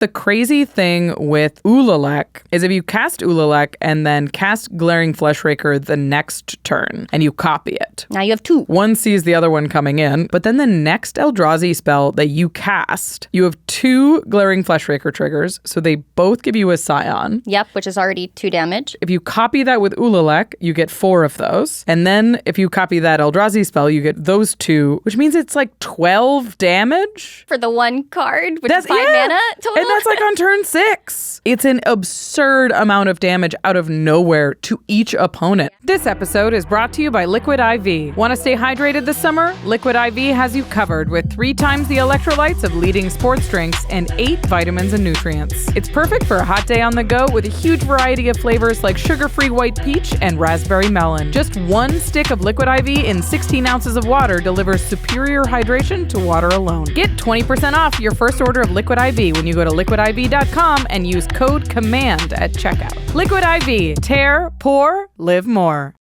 The crazy thing with Ulalek is if you cast Ulalek and then cast Glaring Fleshraker the next turn and you copy it. Now you have two. One sees the other one coming in, but then the next Eldrazi spell that you cast, you have two Glaring Fleshraker triggers, so they both give you a Scion. Yep, which is already 2 damage. If you copy that with Ulalek, you get 4 of those. And then if you copy that Eldrazi spell, you get those 2, which means it's like 12 damage. For the one card, which is 5 mana total. And that's like on turn 6. It's an absurd amount of damage out of nowhere to each opponent. This episode is brought to you by Liquid IV. Want to stay hydrated this summer? Liquid IV has you covered with 3 times the electrolytes of leading sports drinks and 8 vitamins and nutrients. It's perfect for a hot day on the go with a huge variety of flavors like sugar-free white peach and raspberry melon. Just 1 stick of Liquid IV in 16 ounces of water delivers superior hydration to water alone. Get 20% off your first order of Liquid IV when you go to liquidiv.com and use code COMMAND at checkout. Liquid IV. Tear, pour, live more.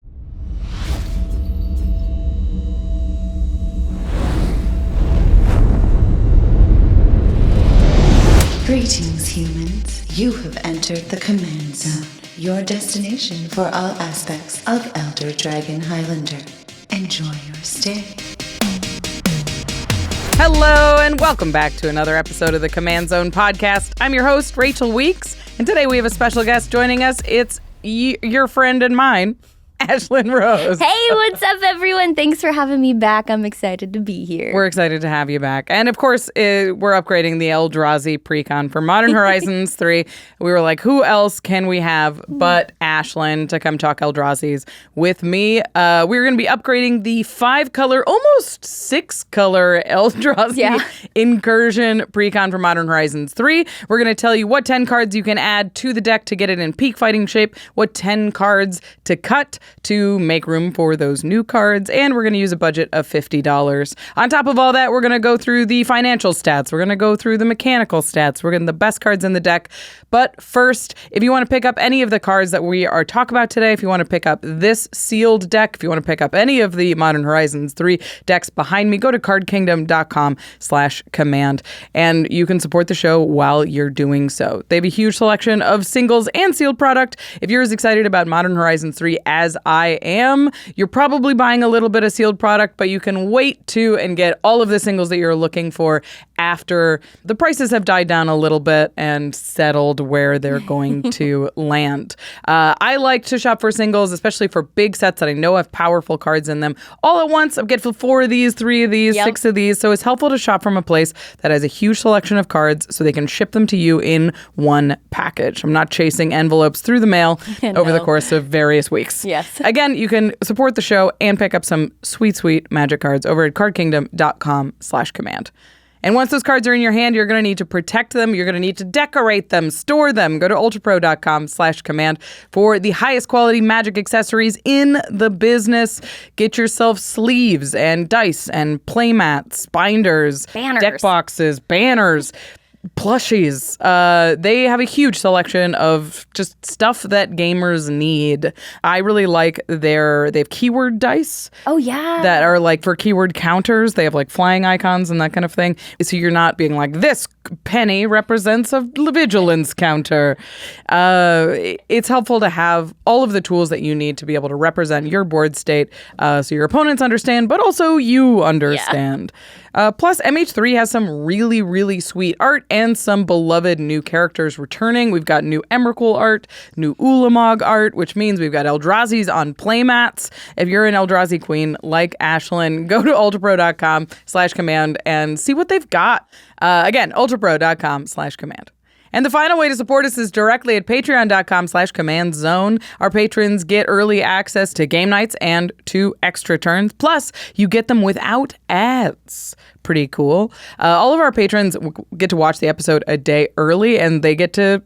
Greetings, humans. You have entered the Command Zone, your destination for all aspects of Elder Dragon Highlander. Enjoy your stay. Hello, and welcome back to another episode of the Command Zone podcast. I'm your host, Rachel Weeks, and today we have a special guest joining us. It's your friend and mine, Ashlen Rose. Hey, what's up, everyone? Thanks for having me back. I'm excited to be here. We're excited to have you back. And of course, we're upgrading the Eldrazi Precon for Modern Horizons 3. We were like, who else can we have but Ashlen to come talk Eldrazi's with me? We're going to be upgrading the 5-color, almost 6-color Eldrazi Incursion Precon for Modern Horizons 3. We're going to tell you what 10 cards you can add to the deck to get it in peak fighting shape, what 10 cards to cut to make room for those new cards, and we're going to use a budget of $50. On top of all that, we're going to go through the financial stats. We're going to go through the mechanical stats. We're getting the best cards in the deck. But first, if you want to pick up any of the cards that we are talking about today, if you want to pick up this sealed deck, if you want to pick up any of the Modern Horizons 3 decks behind me, go to cardkingdom.com/command, and you can support the show while you're doing so. They have a huge selection of singles and sealed product. If you're as excited about Modern Horizons 3 as I am, you're probably buying a little bit of sealed product, but you can wait to and get all of the singles that you're looking for after the prices have died down a little bit and settled where they're going to land. I like to shop for singles, especially for big sets that I know have powerful cards in them. All at once, I get 4 of these, 3 of these, 6 of these. So it's helpful to shop from a place that has a huge selection of cards so they can ship them to you in one package. I'm not chasing envelopes through the mail over the course of various weeks. Yes. Again, you can support the show and pick up some sweet, sweet magic cards over at cardkingdom.com/command. And once those cards are in your hand, you're going to need to protect them. You're going to need to decorate them, store them. Go to ULTRAPRO.com/command for the highest quality magic accessories in the business. Get yourself sleeves and dice and playmats, binders, banners, deck boxes, banners, plushies. They have a huge selection of just stuff that gamers need. I really like they have keyword dice. Oh, yeah. That are like for keyword counters. They have like flying icons and that kind of thing. So you're not being like, this penny represents a vigilance counter. It's helpful to have all of the tools that you need to be able to represent your board state so your opponents understand, but also you understand. Plus, MH3 has some really, really sweet art and some beloved new characters returning. We've got new Emrakul art, new Ulamog art, which means we've got Eldrazi's on playmats. If you're an Eldrazi queen like Ashlen, go to ultrapro.com/command and see what they've got. Again, ultrapro.com/command. And the final way to support us is directly at patreon.com/commandzone. Our patrons get early access to game nights and 2 extra turns. Plus, you get them without ads. Pretty cool. All of our patrons get to watch the episode a day early, and they get to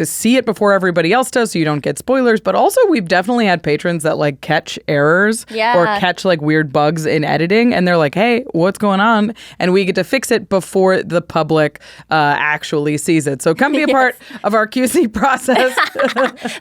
see it before everybody else does so you don't get spoilers. But also we've definitely had patrons that like catch errors or catch like weird bugs in editing. And they're like, hey, what's going on? And we get to fix it before the public actually sees it. So come be a part of our QC process.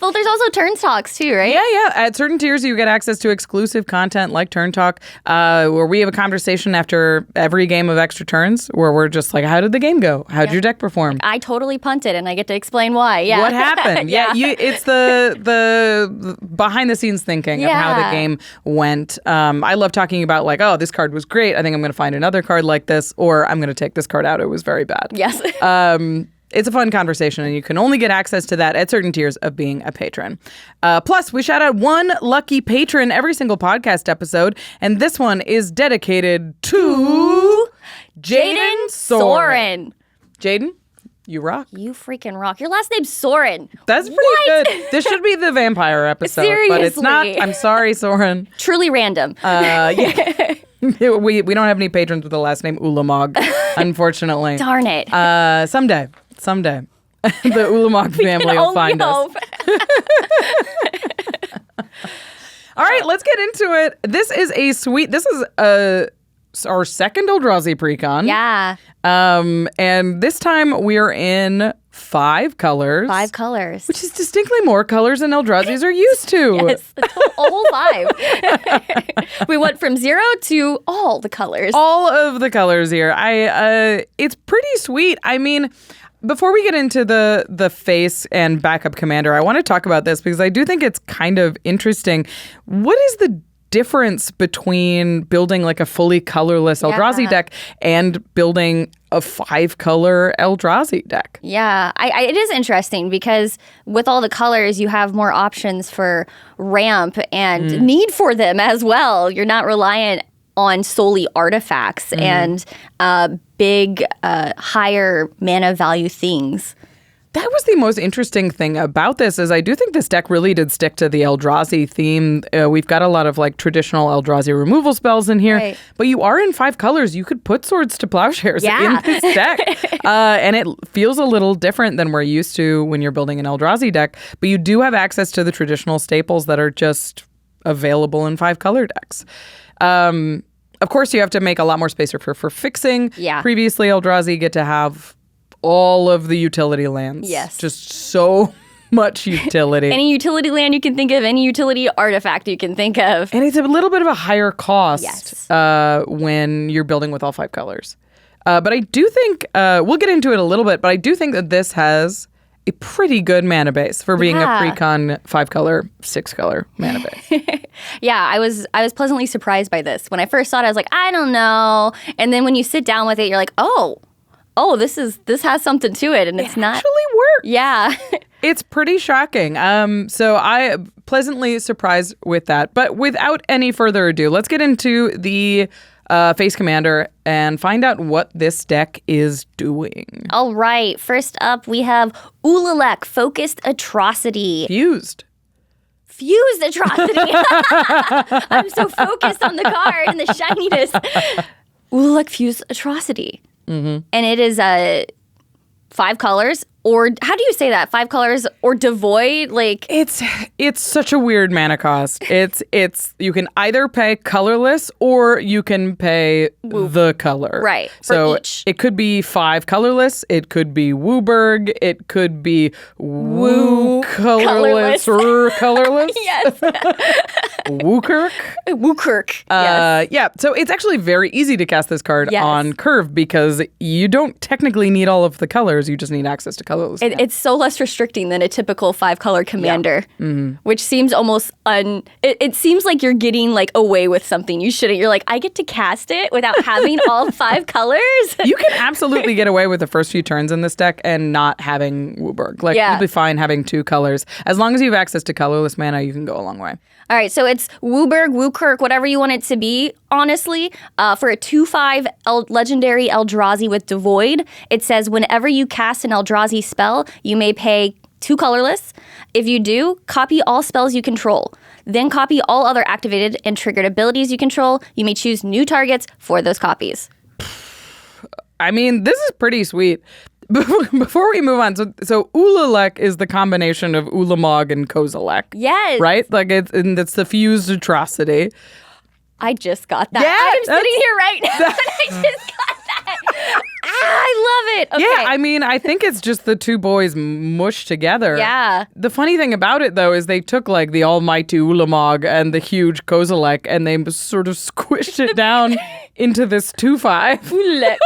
Well, there's also turn talks too, right? Yeah. At certain tiers, you get access to exclusive content like Turn Talk, where we have a conversation after every game of Extra Turns, where we're just like, how did the game go? How'd your deck perform? I totally punted, and I get to explain why. Yeah. What happened? It's the behind the scenes thinking of how the game went. I love talking about like, oh, this card was great. I think I'm going to find another card like this, or I'm going to take this card out. It was very bad. Yes. It's a fun conversation, and you can only get access to that at certain tiers of being a patron. Plus, we shout out one lucky patron every single podcast episode, and this one is dedicated to Jaden Soren. Jaden, you rock. You freaking rock. Your last name's Soren. That's pretty good. This should be the vampire episode, but it's not. I'm sorry, Soren. Truly random. We don't have any patrons with the last name Ulamog, unfortunately. Darn it. Someday. The Ulamog family will find us. All right, let's get into it. This is our second Eldrazi Precon. Yeah. And this time we're in 5 colors. 5 colors. Which is distinctly more colors than Eldrazi's are used to. Yes, a whole 5. We went from 0 to all the colors. All of the colors here. It's pretty sweet. I mean, before we get into the face and backup commander, I want to talk about this because I do think it's kind of interesting. What is the difference between building like a fully colorless Eldrazi deck and building a 5-color Eldrazi deck? Yeah, it is interesting because with all the colors, you have more options for ramp and need for them as well. You're not reliant on solely artifacts and big, higher mana value things. That was the most interesting thing about this is I do think this deck really did stick to the Eldrazi theme. We've got a lot of like traditional Eldrazi removal spells in here, but you are in 5 colors. You could put Swords to Plowshares in this deck. And it feels a little different than we're used to when you're building an Eldrazi deck, but you do have access to the traditional staples that are just available in 5-color decks. Of course, you have to make a lot more space for fixing. Yeah. Previously, Eldrazi get to have all of the utility lands. Yes. Just so much utility. Any utility land you can think of, any utility artifact you can think of. And it's a little bit of a higher cost when you're building with all 5 colors. But I do think, we'll get into it a little bit, but I do think that this has a pretty good mana base for being a Precon 5-color, 6-color mana base. I was pleasantly surprised by this. When I first saw it, I was like, I don't know. And then when you sit down with it, you're like, oh, this has something to it, and it's not actually works. Yeah. It's pretty shocking. So I pleasantly surprised with that. But without any further ado, let's get into the face commander and find out what this deck is doing. All right. First up, we have Ulalek, Focused Atrocity. Fused Atrocity. I'm so focused on the card and the shininess. Ulalek, Fused Atrocity. And it is 5 colors, or how do you say that? 5 colors or devoid? Like it's such a weird mana cost. It's you can either pay colorless or you can pay the color. Right. So each. It could be 5 colorless. It could be Wooburg. It could be Woo colorless. Colorless. Yes. Wookirk. Yes. Yeah. So it's actually very easy to cast this card on curve because you don't technically need all of the colors. You just need access to colorless. It's so less restricting than a typical 5-color commander, which seems almost it seems like you're getting like away with something you shouldn't. You're like, I get to cast it without having all 5 colors. You can absolutely get away with the first few turns in this deck and not having Wooburg. Like you'll be fine having 2 colors. As long as you have access to colorless mana, you can go a long way. All right, so it's Wooburg, Wookirk, whatever you want it to be, honestly. For a 2/5 legendary Eldrazi with Devoid, it says whenever you cast an Eldrazi spell, you may pay 2 colorless. If you do, copy all spells you control. Then copy all other activated and triggered abilities you control. You may choose new targets for those copies. I mean, this is pretty sweet. Before we move on, so Ulalek is the combination of Ulamog and Kozilek. Yes. Right? Like it's the fused atrocity. I just got that. Yeah, I'm sitting here right now and I just got that. I love it. Okay. Yeah, I mean, I think it's just the two boys mushed together. Yeah. The funny thing about it, though, is they took like the almighty Ulamog and the huge Kozilek and they sort of squished it down into this 2/5. Ulalek.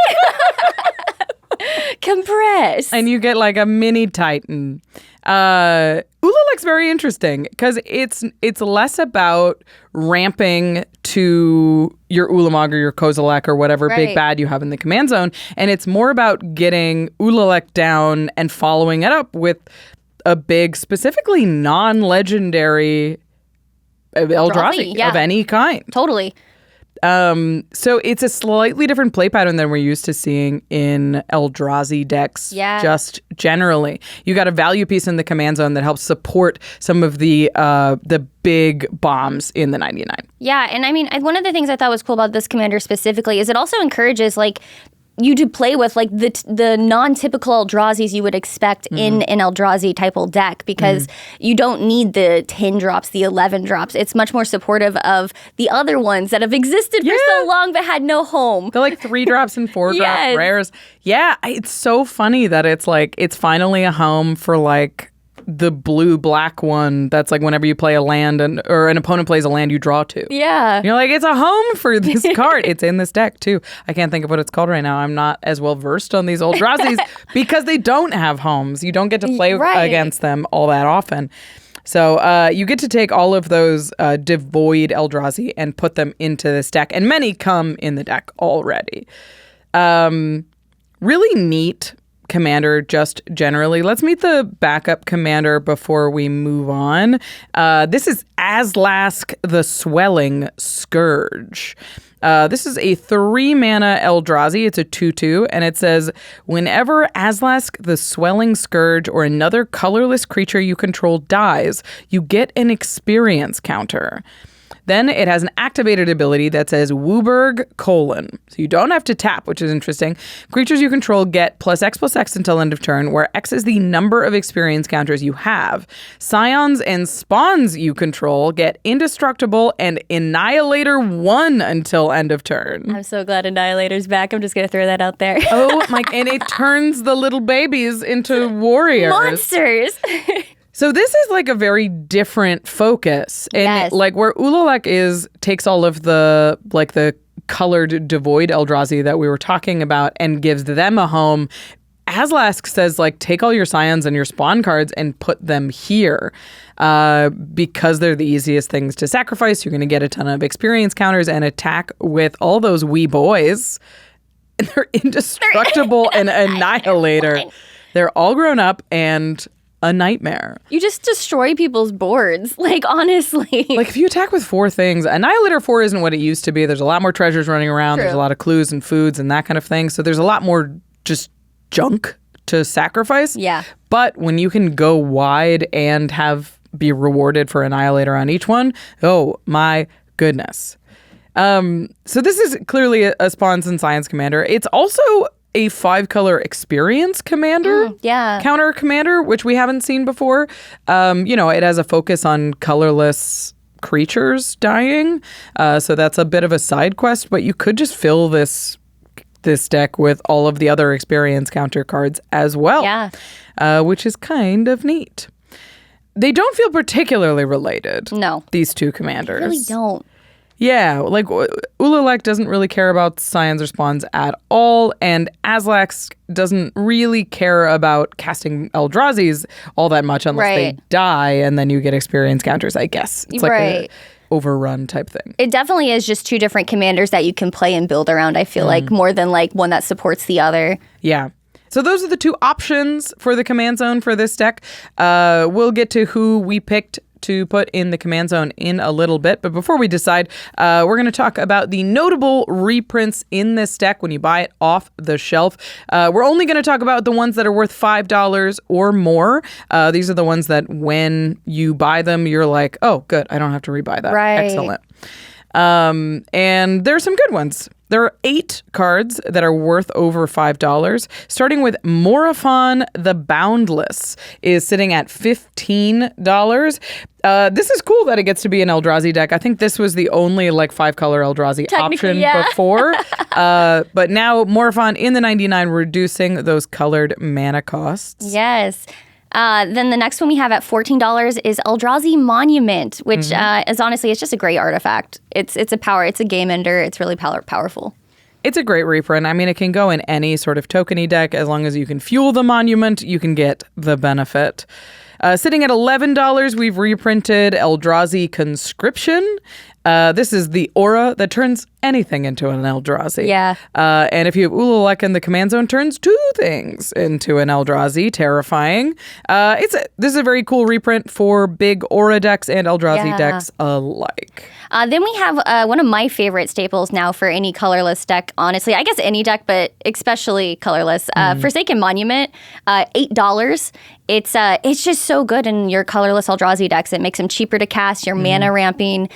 Compress. And you get like a mini Titan. Ulalek's very interesting because it's less about ramping to your Ulamog or your Kozilek or whatever big bad you have in the command zone, and it's more about getting Ulalek down and following it up with a big, specifically non-legendary Eldrazi of any kind. Totally. So it's a slightly different play pattern than we're used to seeing in Eldrazi decks. Yeah. Just generally, you got a value piece in the command zone that helps support some of the big bombs in the 99. Yeah, and I mean, one of the things I thought was cool about this commander specifically is it also encourages like you to play with like the non-typical Eldrazi's you would expect in an Eldrazi type deck because you don't need the 10 drops, the 11 drops. It's much more supportive of the other ones that have existed for so long but had no home. They're like 3 drops and 4 drop rares. Yeah, it's so funny that it's like it's finally a home for like the blue-black one that's like whenever you play a land or an opponent plays a land, you draw 2. Yeah. You're like, it's a home for this card. It's in this deck, too. I can't think of what it's called right now. I'm not as well versed on these Eldrazi's because they don't have homes. You don't get to play against them all that often. So you get to take all of those devoid Eldrazi and put them into this deck. And many come in the deck already. Really neat commander just generally. Let's meet the backup commander before we move on. This is Azlask the Swelling Scourge. This is a 3-mana Eldrazi. It's a 2/2, and it says, whenever Azlask the Swelling Scourge or another colorless creature you control dies, you get an experience counter. Then it has an activated ability that says Wooburg : So you don't have to tap, which is interesting. Creatures you control get +X until end of turn, where X is the number of experience counters you have. Scions and Spawns you control get Indestructible and Annihilator 1 until end of turn. I'm so glad Annihilator's back. I'm just going to throw that out there. Oh my, and it turns the little babies into warriors. Monsters! So this is like a very different focus. And like where Ulalek takes all of the colored devoid Eldrazi that we were talking about and gives them a home. Azlask says like take all your Scions and your Spawn cards and put them here because they're the easiest things to sacrifice. You're going to get a ton of experience counters and attack with all those wee boys. And they're indestructible and Annihilator. They're all grown up and a nightmare. You just destroy people's boards. Like, honestly. Like, if you attack with 4 things, Annihilator 4 isn't what it used to be. There's a lot more treasures running around. True. There's a lot of clues and foods and that kind of thing. So there's a lot more just junk to sacrifice. Yeah. But when you can go wide and be rewarded for Annihilator on each one, oh my goodness. So this is clearly a Spawns and Science commander. It's also a 5-color experience commander, counter commander, which we haven't seen before. It has a focus on colorless creatures dying, so that's a bit of a side quest. But you could just fill this deck with all of the other experience counter cards as well, which is kind of neat. They don't feel particularly related. No, these two commanders they really don't. Yeah, like Ulalek doesn't really care about Scions or Spawns at all, and Azlask doesn't really care about casting Eldrazi's all that much unless they die, and then you get experience counters, I guess. It's like a overrun type thing. It definitely is just 2 different commanders that you can play and build around, I feel like, more than like one that supports the other. Yeah. So those are the 2 options for the command zone for this deck. We'll get to who we picked to put in the command zone in a little bit. But before we decide, we're going to talk about the notable reprints in this deck when you buy it off the shelf. We're only going to talk about the ones that are worth $5 or more. These are the ones that when you buy them, you're like, oh, good, I don't have to rebuy that. Right. Excellent. And there's some good ones There are 8 cards that are worth over $5, starting with Morophon the Boundless is sitting at $15. This is cool that it gets to be an Eldrazi deck. I think this was the only 5-color Eldrazi option before. But now Morophon in the 99, reducing those colored mana costs. Yes. Then the next one we have at $14 is Eldrazi Monument, which is honestly, it's just a great artifact. It's a game ender. It's really powerful. It's a great reprint. I mean, it can go in any sort of tokeny deck. As long as you can fuel the monument, you can get the benefit. Sitting at $11, we've reprinted Eldrazi Conscription. This is the aura that turns anything into an Eldrazi. Yeah. And if you have Ulalek in the command zone, turns 2 things into an Eldrazi. Terrifying. This is a very cool reprint for big aura decks and Eldrazi decks alike. Then we have one of my favorite staples now for any colorless deck. Honestly, I guess any deck, but especially colorless. Forsaken Monument, $8. It's just so good in your colorless Eldrazi decks. It makes them cheaper to cast. Your mana ramping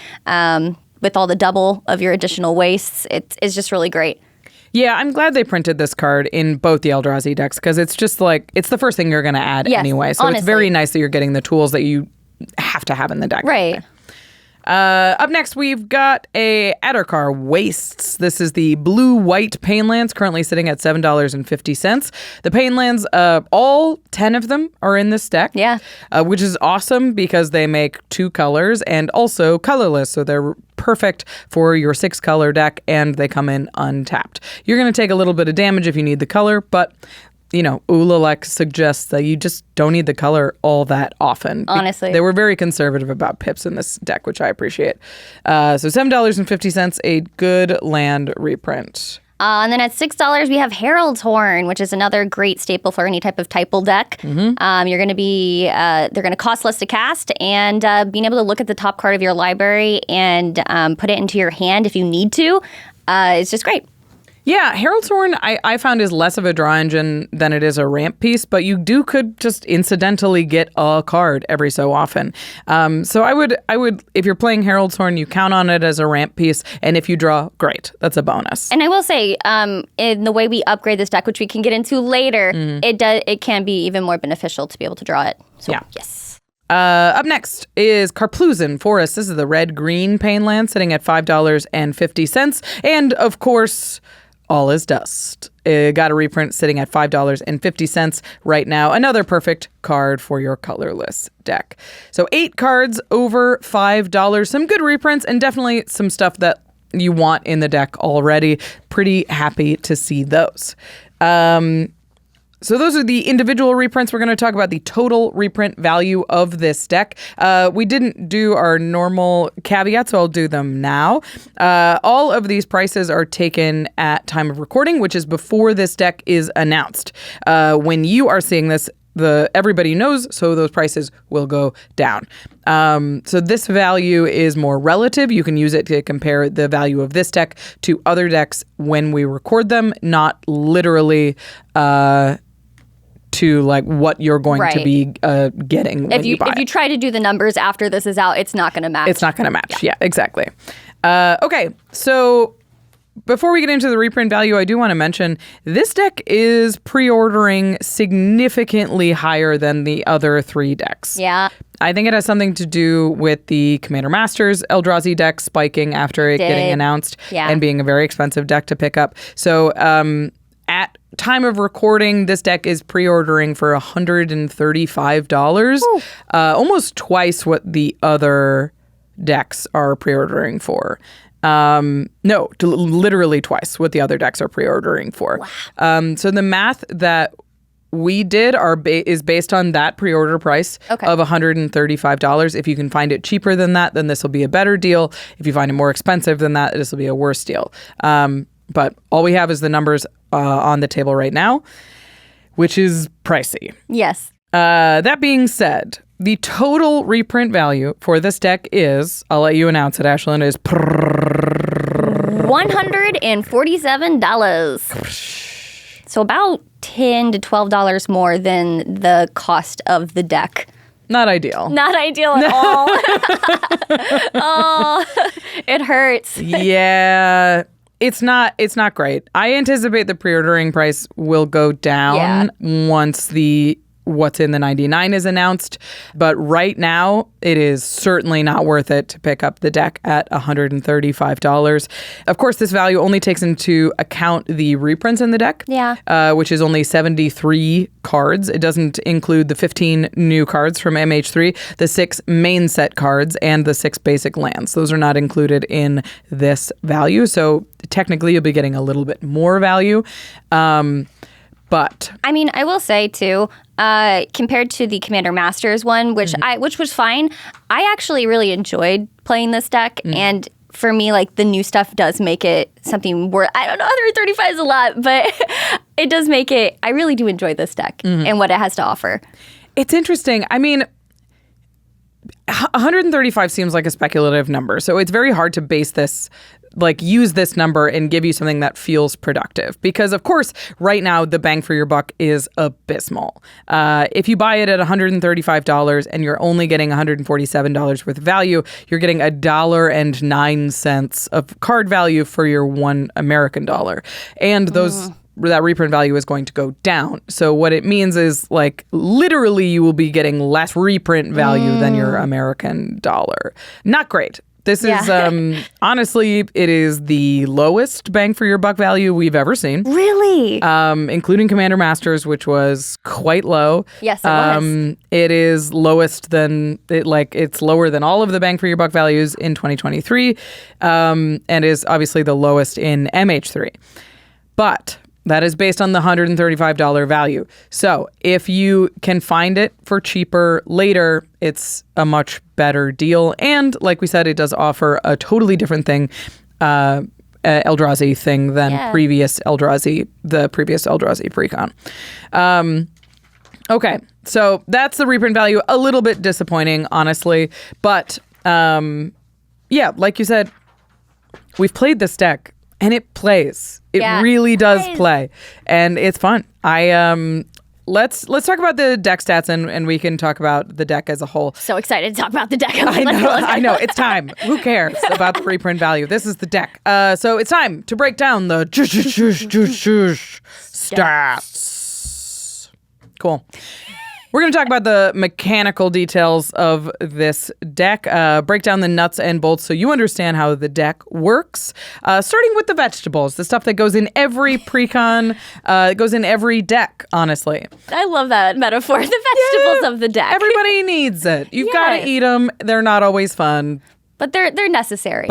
with all the double of your additional wastes. It's just really great. Yeah, I'm glad they printed this card in both the Eldrazi decks because it's just it's the first thing you're going to add anyway. So honestly, it's very nice that you're getting the tools that you have to have in the deck. Right. Up next, we've got a Addarkar Wastes. This is the blue-white Painlands, currently sitting at $7.50. The Painlands, all 10 of them are in this deck. Yeah. Which is awesome because they make 2 colors and also colorless, so they're perfect for your 6-color deck, and they come in untapped. You're going to take a little bit of damage if you need the color, but Ulalek suggests that you just don't need the color all that often. Honestly. They were very conservative about pips in this deck, which I appreciate. So $7.50, a good land reprint. And then at $6, we have Herald's Horn, which is another great staple for any type of typal deck. You're going to be, they're going to cost less to cast, and being able to look at the top card of your library and put it into your hand if you need to, is just great. Yeah, Herald's Horn I found is less of a draw engine than it is a ramp piece, but you could just incidentally get a card every so often. So I would if you're playing Herald's Horn, you count on it as a ramp piece, and if you draw, great, that's a bonus. And I will say, in the way we upgrade this deck, which we can get into later, it can be even more beneficial to be able to draw it. So yes. Up next is Karplusan Forest. This is the red-green Painland, sitting at $5.50, and of course, All Is Dust. It got a reprint sitting at $5.50 right now. Another perfect card for your colorless deck. So 8 cards over $5. Some good reprints and definitely some stuff that you want in the deck already. Pretty happy to see those. So those are the individual reprints. We're going to talk about the total reprint value of this deck. We didn't do our normal caveats, so I'll do them now. All of these prices are taken at time of recording, which is before this deck is announced. When you are seeing this, everybody knows, so those prices will go down. So this value is more relative. You can use it to compare the value of this deck to other decks when we record them, not literally to what you're going to be getting when you buy If you try to do the numbers after this is out, it's not going to match. It's not going to match. Yeah, exactly. Okay, so before we get into the reprint value, I do want to mention this deck is pre-ordering significantly higher than the other 3 decks. Yeah. I think it has something to do with the Commander Masters Eldrazi deck spiking after it getting announced and being a very expensive deck to pick up. So at time of recording, this deck is pre-ordering for $135, almost twice what the other decks are pre-ordering for. No, literally twice what the other decks are pre-ordering for. Wow. So the math that we did is based on that pre-order price of $135. If you can find it cheaper than that, then this will be a better deal. If you find it more expensive than that, this will be a worse deal. But all we have is the numbers on the table right now, which is pricey. Yes. That being said, the total reprint value for this deck is, I'll let you announce it, Ashlen, is $147. So about $10 to $12 more than the cost of the deck. Not ideal. Not ideal at all. Oh, it hurts. Yeah. It's not great. I anticipate the pre-ordering price will go down once the what's in the 99 is announced. But right now, it is certainly not worth it to pick up the deck at $135. Of course, this value only takes into account the reprints in the deck, which is only 73 cards. It doesn't include the 15 new cards from MH3, the 6 main set cards, and the 6 basic lands. Those are not included in this value. So technically, you'll be getting a little bit more value. But I mean, I will say too, compared to the Commander Masters one, which was fine, I actually really enjoyed playing this deck. And for me, like, the new stuff does make it something worth, I don't know, 135 is a lot, but it does make it, I really do enjoy this deck and what it has to offer. It's interesting. I mean, 135 seems like a speculative number, so it's very hard to base this, like, use this number and give you something that feels productive. Because, of course, right now, the bang for your buck is abysmal. If you buy it at $135 and you're only getting $147 worth of value, you're getting $1.09 of card value for your $1 American dollar. And that reprint value is going to go down. So what it means is, like, literally you will be getting less reprint value than your American dollar. Not great. This is, honestly, it is the lowest bang for your buck value we've ever seen. Really? Including Commander Masters, which was quite low. Yes, it was. It is lowest than, it's lower than all of the bang for your buck values in 2023, and is obviously the lowest in MH3. But that is based on the $135 value. So if you can find it for cheaper later, it's a much better deal. And like we said, it does offer a totally different thing, Eldrazi thing than the previous Eldrazi Precon. Okay, so that's the reprint value. A little bit disappointing, honestly. But like you said, we've played this deck. And it plays. It really does play. And it's fun. Let's talk about the deck stats and we can talk about the deck as a whole. So excited to talk about the deck. I know. It's time. Who cares about the reprint value? This is the deck. So it's time to break down the stats. Cool. We're going to talk about the mechanical details of this deck, break down the nuts and bolts so you understand how the deck works, starting with the vegetables, the stuff that goes in every precon, goes in every deck, honestly. I love that metaphor, the vegetables of the deck. Everybody needs it. You've got to eat them. They're not always fun. But they're necessary.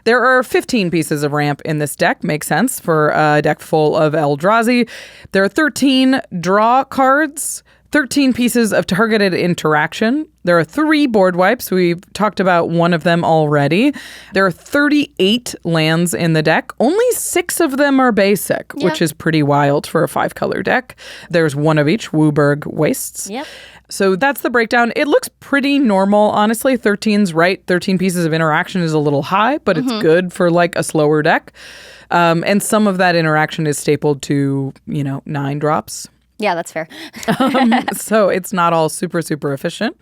There are 15 pieces of ramp in this deck. Makes sense for a deck full of Eldrazi. There are 13 draw cards, 13 pieces of targeted interaction. There are 3 board wipes. We've talked about one of them already. There are 38 lands in the deck. Only 6 of them are basic, which is pretty wild for a 5-color deck. There's 1 of each, Wooburg Wastes. Yep. So that's the breakdown. It looks pretty normal, honestly. 13's right. 13 pieces of interaction is a little high, but it's good for, like, a slower deck. And some of that interaction is stapled to, 9 drops. Yeah, that's fair. So it's not all super, super efficient.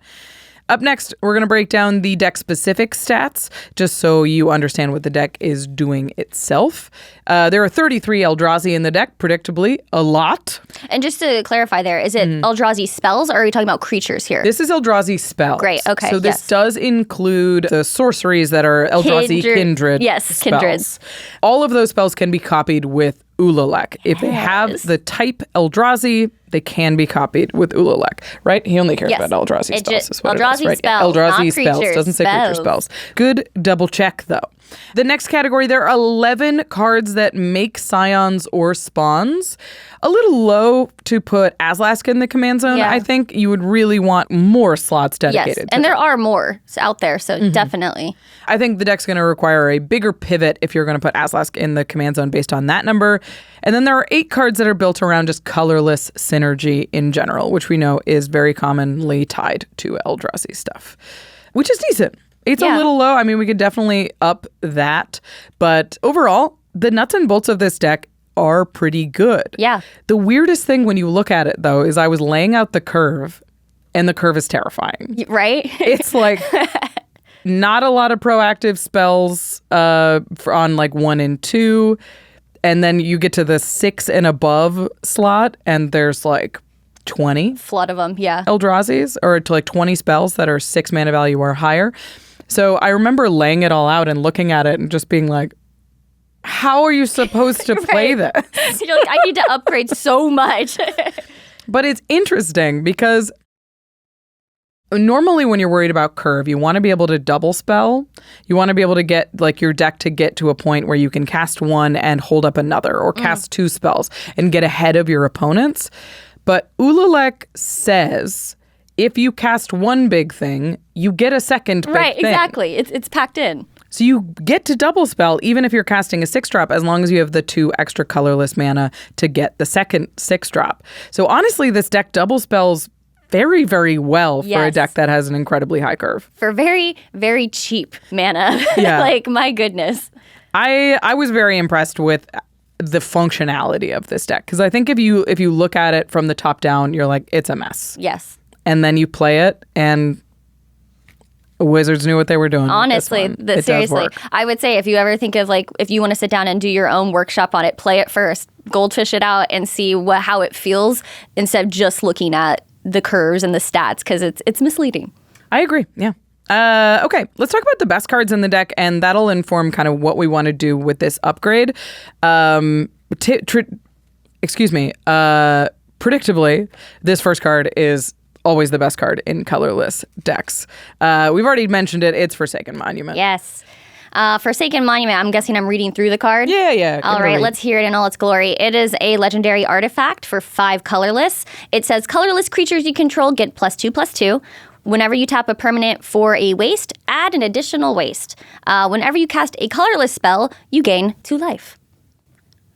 Up next, we're going to break down the deck-specific stats, just so you understand what the deck is doing itself. There are 33 Eldrazi in the deck, predictably, a lot. And just to clarify there, is it Eldrazi spells, or are you talking about creatures here? This is Eldrazi spells. Great, okay. So this does include the sorceries that are Eldrazi Kindred spells. Kindreds. All of those spells can be copied with Ulalek. If they have the type Eldrazi, they can be copied with Ulalek, right? He only cares about Eldrazi spells. Is what Eldrazi it is, right? spells, Eldrazi not spells. creatures, Doesn't say creature spells. Good double check, though. The next category, there are 11 cards that make scions or spawns. A little low to put Azlask in the command zone. I think you would really want more slots dedicated to and there are more out there, so definitely. I think the deck's going to require a bigger pivot if you're going to put Azlask in the command zone based on that number. And then there are 8 cards that are built around just colorless synergy in general, which we know is very commonly tied to Eldrazi stuff, which is decent. It's a little low. I mean, we could definitely up that. But overall, the nuts and bolts of this deck are pretty good. Yeah. The weirdest thing when you look at it, though, is I was laying out the curve, and the curve is terrifying. Right? It's like not a lot of proactive spells on like 1 and 2. And then you get to the 6 and above slot, and there's like 20 flood of them, yeah. Eldrazi's, or to like 20 spells that are 6 mana value or higher. So I remember laying it all out and looking at it and just being like, how are you supposed to play this? You're like, I need to upgrade so much. But it's interesting because normally when you're worried about curve, you want to be able to double spell. You want to be able to get like your deck to get to a point where you can cast one and hold up another, or cast 2 spells and get ahead of your opponents. But Ululek says if you cast one big thing, you get a second big thing. Right, exactly. It's packed in. So you get to double spell even if you're casting a 6-drop, as long as you have the 2 extra colorless mana to get the second 6-drop. So honestly, this deck double spells very, very well for a deck that has an incredibly high curve. For very, very cheap mana. Yeah. Like, my goodness. I was very impressed with the functionality of this deck, because I think if you look at it from the top down, you're like, it's a mess. Yes. And then you play it, and Wizards knew what they were doing. Honestly, seriously, I would say if you ever think of like, if you want to sit down and do your own workshop on it, play it first, goldfish it out, and see how it feels instead of just looking at the curves and the stats, because it's misleading. I agree. Yeah. Okay, let's talk about the best cards in the deck, and that'll inform kind of what we want to do with this upgrade. Predictably, this first card is always the best card in colorless decks. We've already mentioned it. It's Forsaken Monument. Yes. Forsaken Monument, I'm guessing I'm reading through the card. Yeah. All right, let's hear it in all its glory. It is a legendary artifact for 5 colorless. It says colorless creatures you control get +2/+2. Whenever you tap a permanent for a waste, add an additional waste. Whenever you cast a colorless spell, you gain 2 life.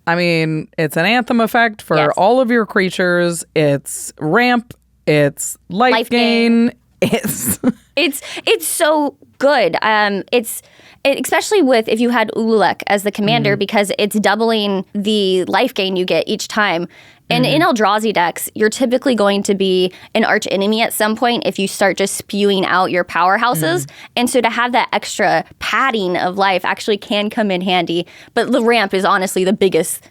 I mean, it's an anthem effect for all of your creatures. It's ramp. It's life gain. It's so good. Especially with if you had Ululek as the commander, because it's doubling the life gain you get each time. And in Eldrazi decks, you're typically going to be an arch enemy at some point if you start just spewing out your powerhouses. And so to have that extra padding of life actually can come in handy. But the ramp is honestly the biggest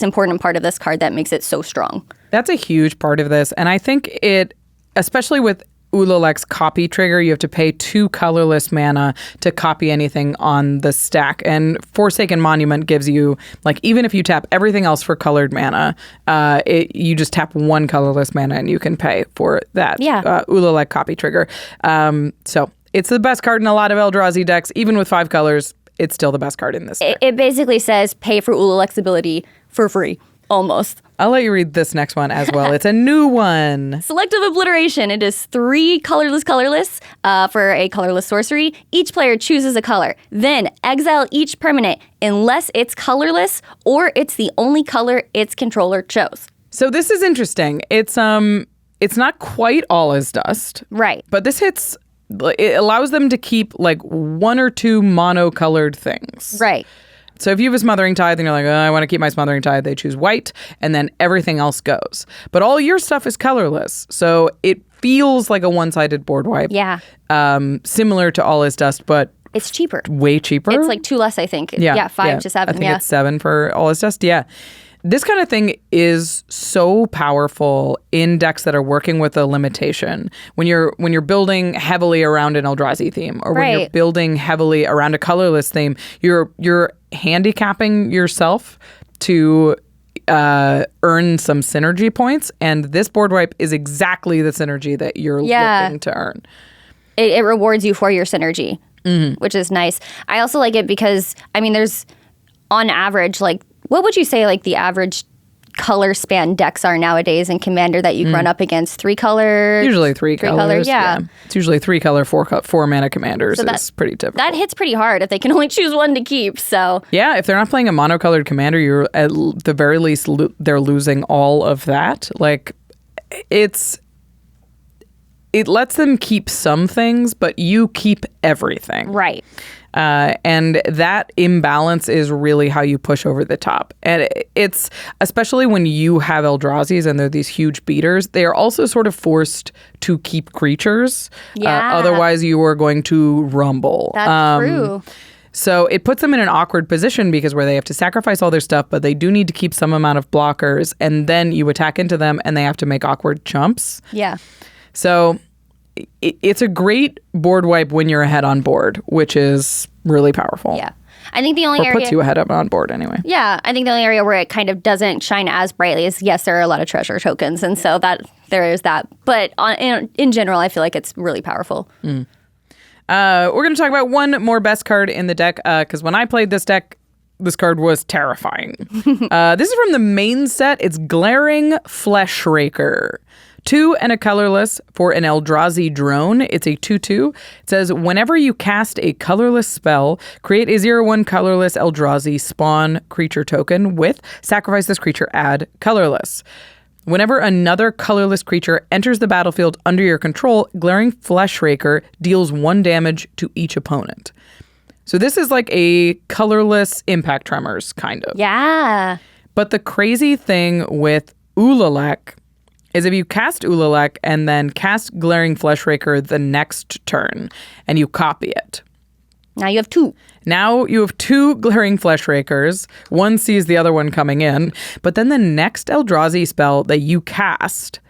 important part of this card that makes it so strong. That's a huge part of this. And I think it, especially with Ululek's copy trigger, you have to pay 2 colorless mana to copy anything on the stack. And Forsaken Monument gives you, like, even if you tap everything else for colored mana, you just tap 1 colorless mana and you can pay for that Ululek copy trigger. So it's the best card in a lot of Eldrazi decks. Even with 5 colors, it's still the best card in this deck. It basically says pay for Ululek's ability for free, almost. I'll let you read this next one as well. It's a new one. Selective Obliteration. It is 3 colorless for a colorless sorcery. Each player chooses a color. Then exile each permanent unless it's colorless or it's the only color its controller chose. So this is interesting. It's not quite all as dust. Right. But this hits, it allows them to keep like 1 or 2 monocolored things. Right. So if you have a Smothering Tithe and you're like, oh, I want to keep my Smothering Tithe, they choose white, and then everything else goes. But all your stuff is colorless, so it feels like a one-sided board wipe. Yeah. Similar to All Is Dust, but it's cheaper. Way cheaper. It's like 2 less, I think. Yeah, 5 to 7. I think it's 7 for All Is Dust. Yeah. This kind of thing is so powerful in decks that are working with a limitation. When you're building heavily around an Eldrazi theme, or when you're building heavily around a colorless theme, you're handicapping yourself to earn some synergy points, and this board wipe is exactly the synergy that you're looking to earn. It rewards you for your synergy, which is nice. I also like it because, I mean, there's on average, like, what would you say like the average color span decks are nowadays in Commander that you run up against? 3 colors? Usually 3 colors. Yeah. It's usually 3 color, 4 mana commanders. So that's pretty typical. That hits pretty hard if they can only choose 1 to keep. So yeah, if they're not playing a monocolored commander, you're at the very least they're losing all of that. Like, it's it lets them keep some things, but you keep everything. Right. And that imbalance is really how you push over the top. And it's, especially when you have Eldrazi's and they're these huge beaters, they are also sort of forced to keep creatures. Yeah. Otherwise, you are going to rumble. That's true. So it puts them in an awkward position because where they have to sacrifice all their stuff, but they do need to keep some amount of blockers. And then you attack into them and they have to make awkward chumps. Yeah. So it's a great board wipe when you're ahead on board, which is really powerful. Yeah. I think the only Or area puts you ahead on board anyway. Yeah, I think the only area where it kind of doesn't shine as brightly is, yes, there are a lot of treasure tokens, and so that there is that. But in general, I feel like it's really powerful. We're going to talk about one more best card in the deck, because when I played this deck, this card was terrifying. This is from the main set. It's Glaring Fleshraker. 2 and a colorless for an Eldrazi drone. It's a 2/2. It says, whenever you cast a colorless spell, create a 0/1 colorless Eldrazi spawn creature token with sacrifice this creature, add colorless. Whenever another colorless creature enters the battlefield under your control, Glaring Fleshraker deals 1 damage to each opponent. So this is like a colorless Impact Tremors, kind of. Yeah. But the crazy thing with Ulalek is if you cast Ulalek and then cast Glaring Fleshraker the next turn and you copy it. Now you have 2. Now you have 2 Glaring Fleshrakers. One sees the other one coming in. But then the next Eldrazi spell that you cast,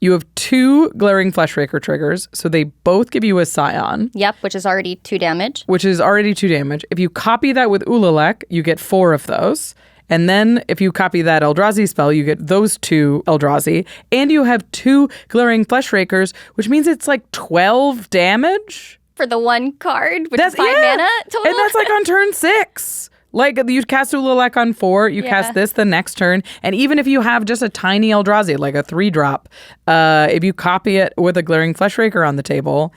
you have 2 Glaring Fleshraker triggers. So they both give you a Scion. Yep, which is already 2 damage. Which is already 2 damage. If you copy that with Ulalek, you get 4 of those. And then if you copy that Eldrazi spell, you get those 2 Eldrazi. And you have 2 Glaring Fleshrakers, which means it's like 12 damage. For the 1 card, which is 5 mana total. And that's like on turn 6. Like you cast Ulalek on 4, you cast this the next turn. And even if you have just a tiny Eldrazi, like a 3-drop, if you copy it with a Glaring Fleshraker on the table,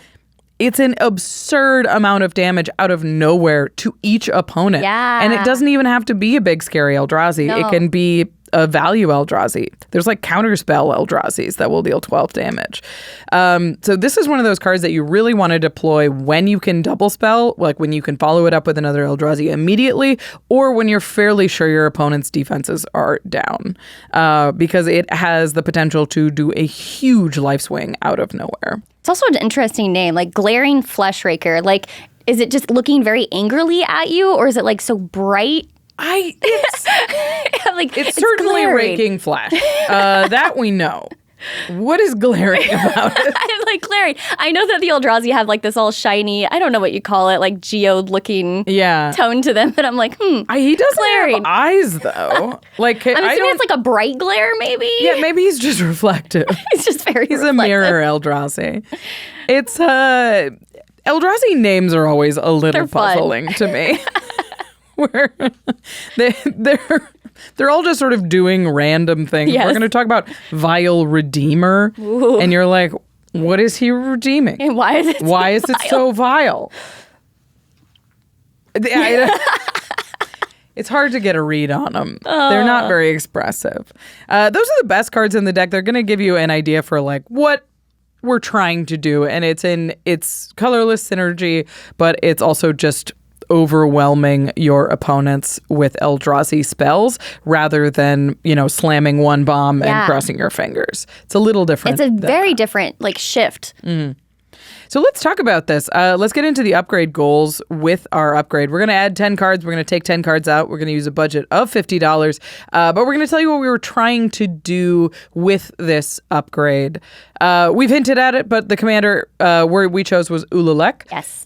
it's an absurd amount of damage out of nowhere to each opponent. Yeah. And it doesn't even have to be a big scary Eldrazi. No. It can be a value Eldrazi. There's like counterspell Eldrazi's that will deal 12 damage. So this is one of those cards that you really want to deploy when you can double spell, like when you can follow it up with another Eldrazi immediately, or when you're fairly sure your opponent's defenses are down, because it has the potential to do a huge life swing out of nowhere. It's also an interesting name, like Glaring Fleshraker. Like, is it just looking very angrily at you, or is it like so bright? It's Like it's certainly glaring. raking flash. That we know. What is glaring about it? I'm like glaring. I know that the Eldrazi have like this all shiny, I don't know what you call it, like geode looking tone to them, but I'm like, He doesn't glaring. have eyes though. Like I'm assuming it's like a bright glare, maybe. Yeah, maybe he's just reflective. It's just very. He's reflective. a mirror Eldrazi. It's Eldrazi names are always a little They're fun. puzzling to me. Where they're all just sort of doing random things. Yes. We're going to talk about Vile Redeemer, and you're like, what is he redeeming? And why is it? Why is it so vile? It's hard to get a read on them. They're not very expressive. Those are the best cards in the deck. They're going to give you an idea for like what we're trying to do, and it's colorless synergy, but it's also just overwhelming your opponents with Eldrazi spells rather than, slamming one bomb and crossing your fingers. It's a little different. It's a very different like shift. So let's talk about this. Let's get into the upgrade goals with our upgrade. We're going to add 10 cards. We're going to take 10 cards out. We're going to use a budget of $50. But we're going to tell you what we were trying to do with this upgrade. We've hinted at it, but the commander word we chose was Ulalek. Yes.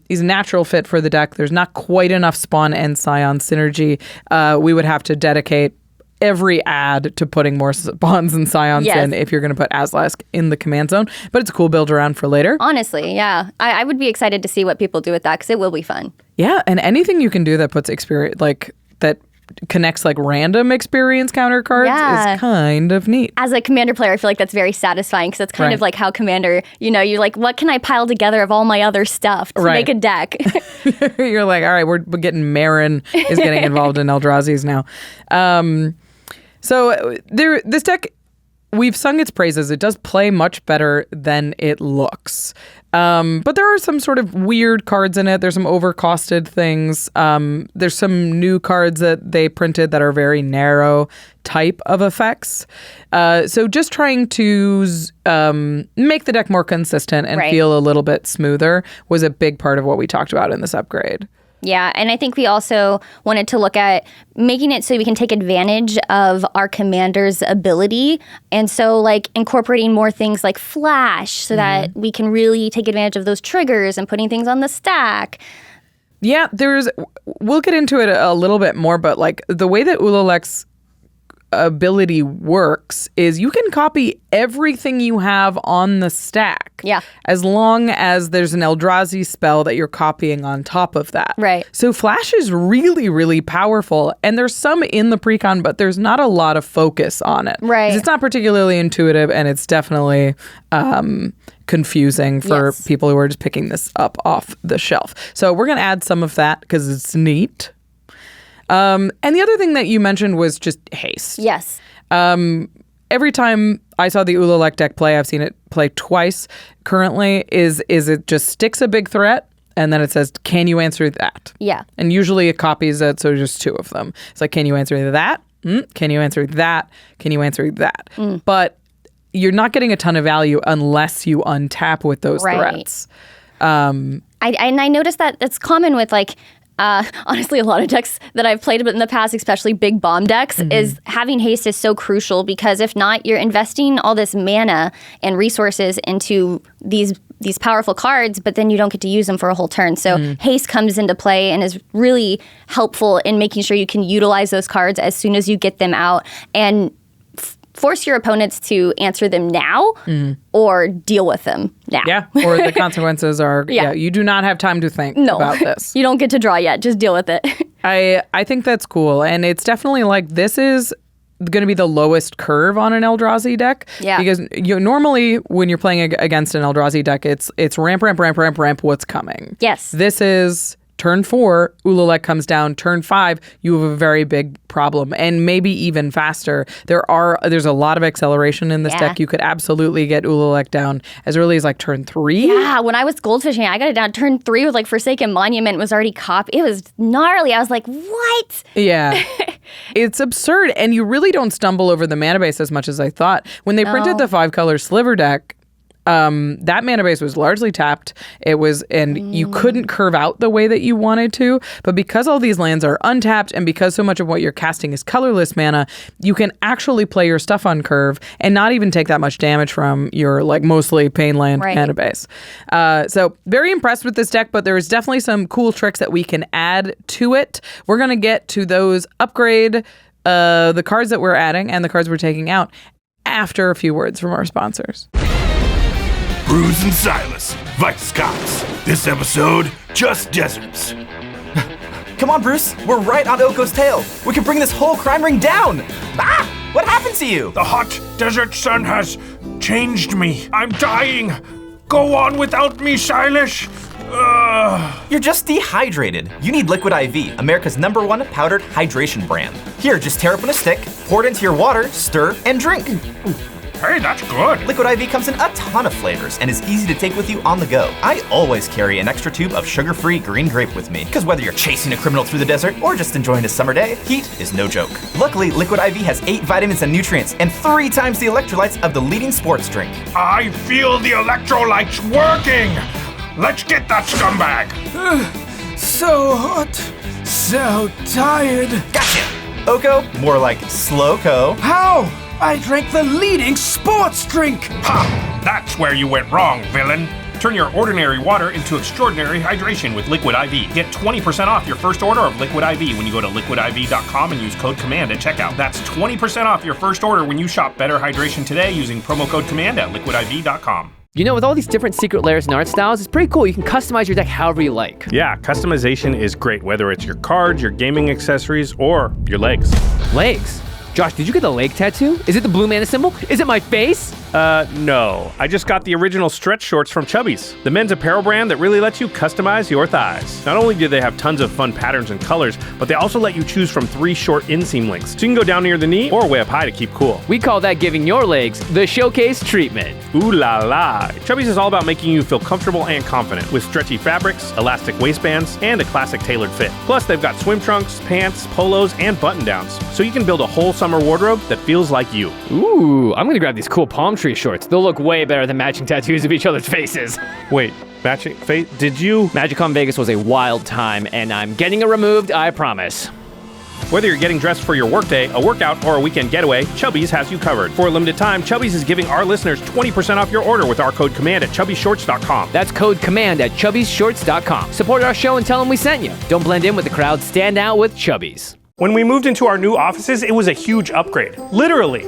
He's a natural fit for the deck. There's not quite enough Spawn and Scion synergy. We would have to dedicate every ad to putting more Spawns and Scions in if you're going to put Azlask in the command zone. But it's a cool build around for later. Honestly, yeah. I would be excited to see what people do with that because it will be fun. Yeah, and anything you can do that puts experience, like that connects like random experience counter cards is kind of neat. As a commander player, I feel like that's very satisfying because that's kind of like how commander, you're like, what can I pile together of all my other stuff to make a deck? You're like, all right, we're getting Marin is getting involved in Eldrazi's now. So this deck we've sung its praises. It does play much better than it looks. But there are some sort of weird cards in it. There's some overcosted things. There's some new cards that they printed that are very narrow type of effects. So just trying to make the deck more consistent and feel a little bit smoother was a big part of what we talked about in this upgrade. Yeah, and I think we also wanted to look at making it so we can take advantage of our commander's ability. And so, like, incorporating more things like flash so that we can really take advantage of those triggers and putting things on the stack. Yeah, we'll get into it a little bit more, but, like, the way that Ululek's ability works is you can copy everything you have on the stack. Yeah. As long as there's an Eldrazi spell that you're copying on top of that. Right. So Flash is really, really powerful. And there's some in the Precon, but there's not a lot of focus on it. Right. 'Cause it's not particularly intuitive, and it's definitely confusing for people who are just picking this up off the shelf. So we're going to add some of that because it's neat. And the other thing that you mentioned was just haste. Yes. Every time I saw the Ululek deck play, I've seen it play twice currently, is it just sticks a big threat and then it says, can you answer that? Yeah. And usually it copies it, so just two of them. It's like, can you answer that? Can you answer that? Can you answer that? But you're not getting a ton of value unless you untap with those threats. I noticed that it's common with, like, honestly, a lot of decks that I've played in the past, especially big bomb decks, is having haste is so crucial, because if not, you're investing all this mana and resources into these powerful cards, but then you don't get to use them for a whole turn. So haste comes into play and is really helpful in making sure you can utilize those cards as soon as you get them out and force your opponents to answer them now or deal with them now. Yeah, or the consequences are, you do not have time to think about this. You don't get to draw yet. Just deal with it. I think that's cool. And it's definitely like, this is going to be the lowest curve on an Eldrazi deck. Yeah. Because normally when you're playing against an Eldrazi deck, it's ramp, what's coming. Yes. This is turn 4, Ululek comes down. Turn 5, you have a very big problem, and maybe even faster. There's a lot of acceleration in this deck. You could absolutely get Ululek down as early as like turn 3. Yeah, when I was goldfishing, I got it down turn 3 with like Forsaken Monument was already copied. It was gnarly. I was like, what? Yeah. It's absurd, and you really don't stumble over the mana base as much as I thought. When they printed the 5-color sliver deck, that mana base was largely tapped. It was, and you couldn't curve out the way that you wanted to. But because all these lands are untapped, and because so much of what you're casting is colorless mana, you can actually play your stuff on curve and not even take that much damage from your, like, mostly pain land mana base. So very impressed with this deck, but there is definitely some cool tricks that we can add to it. We're gonna get to those upgrade the cards that we're adding and the cards we're taking out after a few words from our sponsors. Bruce and Silas, Vice Cops. This episode, just deserts. Come on, Bruce. We're right on Oko's tail. We can bring this whole crime ring down. Ah! What happened to you? The hot desert sun has changed me. I'm dying. Go on without me, Silas. You're just dehydrated. You need Liquid IV, America's #1 powdered hydration brand. Here, just tear open a stick, pour it into your water, stir, and drink. Hey, that's good. Liquid IV comes in a ton of flavors and is easy to take with you on the go. I always carry an extra tube of sugar-free green grape with me, because whether you're chasing a criminal through the desert or just enjoying a summer day, heat is no joke. Luckily, Liquid IV has 8 vitamins and nutrients and 3 times the electrolytes of the leading sports drink. I feel the electrolytes working. Let's get that scumbag. So hot, so tired. Gotcha! Oko, more like Slowco. How? I drank the leading sports drink! Ha! That's where you went wrong, villain. Turn your ordinary water into extraordinary hydration with Liquid IV. Get 20% off your first order of Liquid IV when you go to liquidiv.com and use code COMMAND at checkout. That's 20% off your first order when you shop Better Hydration today using promo code COMMAND at liquidiv.com. You know, with all these different secret layers and art styles, it's pretty cool. You can customize your deck however you like. Yeah, customization is great, whether it's your cards, your gaming accessories, or your legs. Legs? Josh, did you get the lake tattoo? Is it the blue mana symbol? Is it my face? No. I just got the original stretch shorts from Chubbies, the men's apparel brand that really lets you customize your thighs. Not only do they have tons of fun patterns and colors, but they also let you choose from 3 short inseam lengths, so you can go down near the knee or way up high to keep cool. We call that giving your legs the showcase treatment. Ooh la la. Chubbies is all about making you feel comfortable and confident with stretchy fabrics, elastic waistbands, and a classic tailored fit. Plus, they've got swim trunks, pants, polos, and button-downs, so you can build a whole summer wardrobe that feels like you. Ooh, I'm gonna grab these cool palm tree shorts. They'll look way better than matching tattoos of each other's faces. Wait, matching face? Did you? MagicCon Vegas was a wild time, and I'm getting it removed, I promise. Whether you're getting dressed for your workday, a workout, or a weekend getaway, Chubbies has you covered. For a limited time, Chubbies is giving our listeners 20% off your order with our code COMMAND at chubbieshorts.com. That's code COMMAND at chubbieshorts.com. Support our show and tell them we sent you. Don't blend in with the crowd, stand out with Chubbies. When we moved into our new offices, it was a huge upgrade. Literally.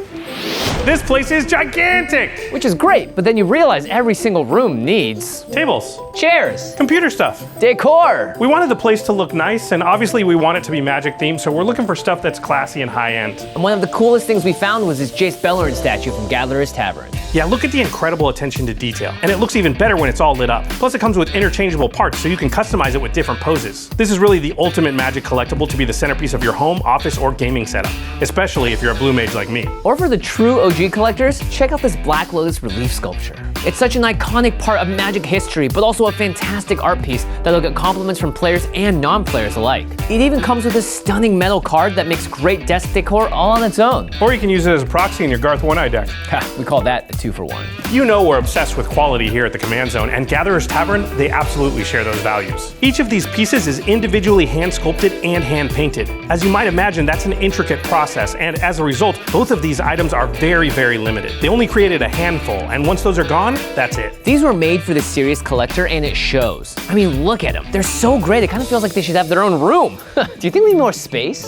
This place is gigantic! Which is great, but then you realize every single room needs Tables, chairs, computer stuff, decor. We wanted the place to look nice, and obviously we want it to be Magic themed, so we're looking for stuff that's classy and high end. And one of the coolest things we found was this Jace Beleren statue from Gatherer's Tavern. Yeah, look at the incredible attention to detail, and it looks even better when it's all lit up. Plus it comes with interchangeable parts, so you can customize it with different poses. This is really the ultimate Magic collectible to be the centerpiece of your home, office, or gaming setup, especially if you're a blue mage like me. Or for the true OG collectors, check out this Black Lotus relief sculpture. It's such an iconic part of Magic history, but also a fantastic art piece that'll get compliments from players and non-players alike. It even comes with a stunning metal card that makes great desk decor all on its own. Or you can use it as a proxy in your Garth One-Eye deck. Ha, we call that a 2-for-1. You know we're obsessed with quality here at the Command Zone, and Gatherer's Tavern, they absolutely share those values. Each of these pieces is individually hand-sculpted and hand-painted. As you might imagine, that's an intricate process, and as a result, both of these items are very, very limited. They only created a handful, and once those are gone, that's it. These were made for the serious collector, and it shows. I mean, look at them. They're so great, it kind of feels like they should have their own room. Do you think we need more space?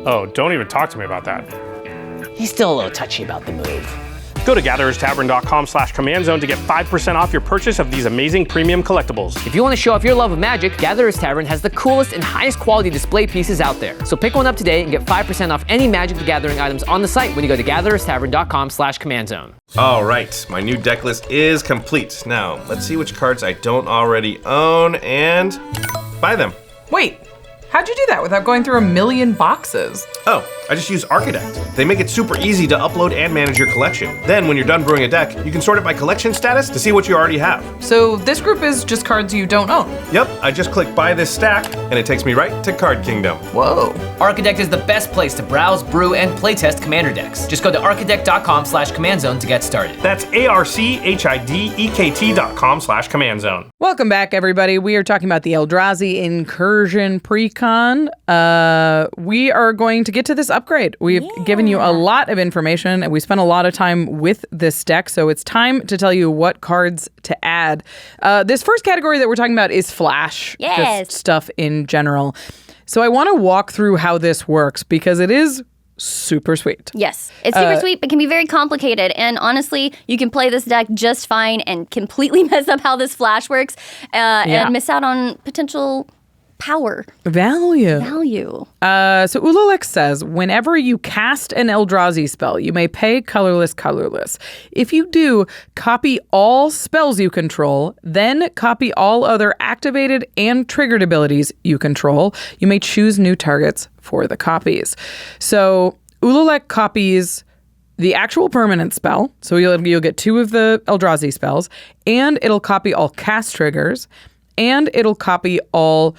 Oh, don't even talk to me about that. He's still a little touchy about the move. Go to Gatherer'sTavern.com/CommandZone to get 5% off your purchase of these amazing premium collectibles. If you want to show off your love of Magic, Gatherer's Tavern has the coolest and highest quality display pieces out there. So pick one up today and get 5% off any Magic the Gathering items on the site when you go to Gatherer'sTavern.com/CommandZone. All right, my new deck list is complete. Now, let's see which cards I don't already own and buy them. Wait, how'd you do that without going through a million boxes? Oh, I just use ARCHIDEKT. They make it super easy to upload and manage your collection. Then when you're done brewing a deck, you can sort it by collection status to see what you already have. So this group is just cards you don't own? Yep, I just click buy this stack, and it takes me right to Card Kingdom. Whoa. ARCHIDEKT is the best place to browse, brew, and playtest commander decks. Just go to archidekt.com/CommandZone to get started. That's ARCHIDEKT.com/CommandZone. Welcome back, everybody. We are talking about the Eldrazi Incursion Precon. We are going to get to this upgrade. We've given you a lot of information, and we spent a lot of time with this deck, so it's time to tell you what cards to add. This first category that we're talking about is Flash. Yes. Just stuff in general. So I want to walk through how this works, because it is super sweet. Yes, it's super sweet, but can be very complicated. And honestly, you can play this deck just fine and completely mess up how this Flash works and miss out on potential power. Value. So Ulalex says, whenever you cast an Eldrazi spell, you may pay colorless. If you do, copy all spells you control, then copy all other activated and triggered abilities you control. You may choose new targets for the copies. So Ulalex copies the actual permanent spell, so you'll get 2 of the Eldrazi spells, and it'll copy all cast triggers, and it'll copy all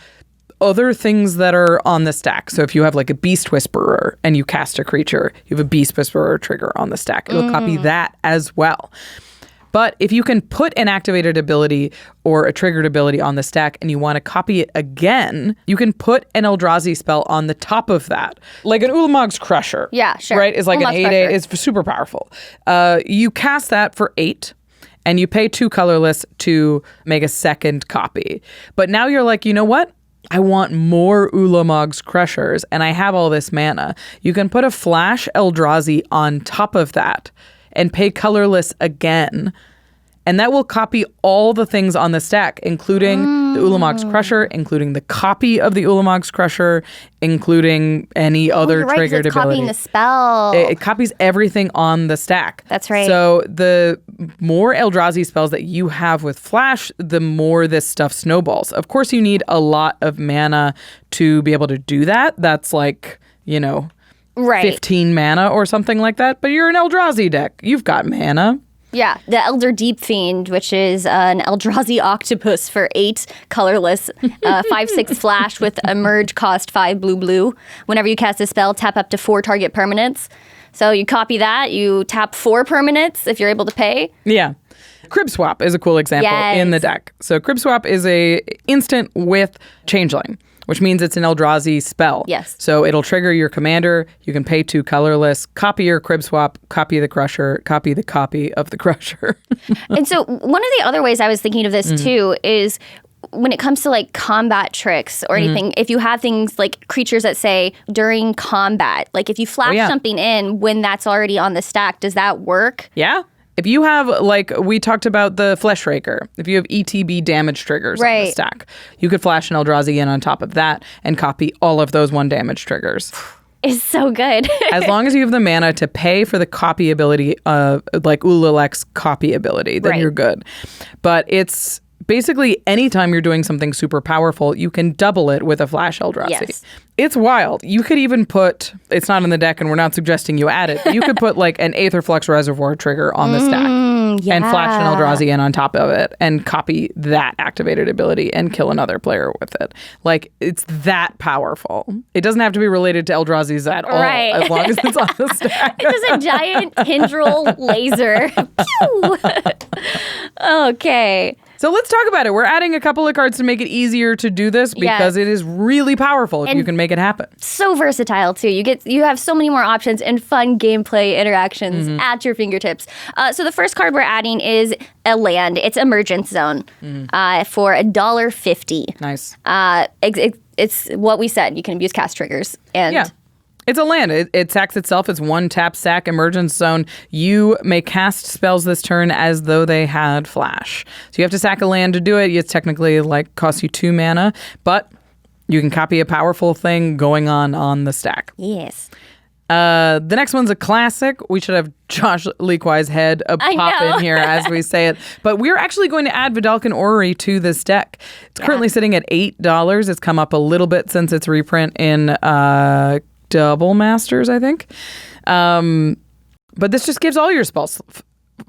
other things that are on the stack. So if you have like a Beast Whisperer and you cast a creature, you have a Beast Whisperer trigger on the stack. It'll copy that as well. But if you can put an activated ability or a triggered ability on the stack and you want to copy it again, you can put an Eldrazi spell on the top of that. Like an Ulamog's Crusher. Yeah, sure. Right? It's like Ulamog's an 8/8. Crusher. It's super powerful. You cast that for 8. And you pay 2 colorless to make a second copy. But now you're like, you know what? I want more Ulamog's Crushers, and I have all this mana. You can put a Flash Eldrazi on top of that and pay colorless again, and that will copy all the things on the stack, including the Ulamog's Crusher, including the copy of the Ulamog's Crusher, including any other you're right, 'cause triggered it's ability. copying the spell. It copies everything on the stack. That's right. So the more Eldrazi spells that you have with Flash, the more this stuff snowballs. Of course, you need a lot of mana to be able to do that. That's like, right. 15 mana or something like that. But you're an Eldrazi deck. You've got mana. Yeah, the Elder Deep Fiend, which is an Eldrazi octopus for 8 colorless, 5/6 flash with emerge cost 5 blue. Whenever you cast a spell, tap up to 4 target permanents. So you copy that, you tap 4 permanents if you're able to pay. Yeah. Crib Swap is a cool example in the deck. So Crib Swap is a instant with Changeling, which means it's an Eldrazi spell. Yes. So it'll trigger your commander. You can pay 2 colorless, copy your Crib Swap, copy the Crusher, copy the copy of the Crusher. And so one of the other ways I was thinking of this too is when it comes to like combat tricks or anything, if you have things like creatures that say during combat, like if you flash something in when that's already on the stack, does that work? Yeah. If you have, like we talked about the Flesh Raker, if you have ETB damage triggers on the stack, you could flash an Eldrazi in on top of that and copy all of those 1 damage triggers. It's so good. As long as you have the mana to pay for the copy ability, like Ulalek's copy ability, then you're good. But it's basically anytime you're doing something super powerful, you can double it with a Flash Eldrazi. Yes. It's wild. You could even put, it's not in the deck and we're not suggesting you add it, but you could put like an Aetherflux Reservoir trigger on the stack and flash an Eldrazi in on top of it and copy that activated ability and kill another player with it. Like, it's that powerful. It doesn't have to be related to Eldrazi's at all, as long as it's on the stack. It's just a giant tendril laser. Pew! Okay. So let's talk about it. We're adding a couple of cards to make it easier to do this because it is really powerful if you can make it happen. So versatile too. You have so many more options and fun gameplay interactions at your fingertips. So the first card we're adding is a land. It's Emergence Zone for $1.50. Nice. It's what we said. You can abuse cast triggers and. It's a land. It sacks itself. It's 1 tap sack Emergence Zone. You may cast spells this turn as though they had flash. So you have to sack a land to do it. It's technically like costs you 2 mana, but you can copy a powerful thing going on the stack. Yes. The next one's a classic. We should have Josh Leakwise head pop in here as we say it. But we're actually going to add Vidalcan Orrery to this deck. It's currently sitting at $8. It's come up a little bit since its reprint in Double Masters, I think. But this just gives all your spells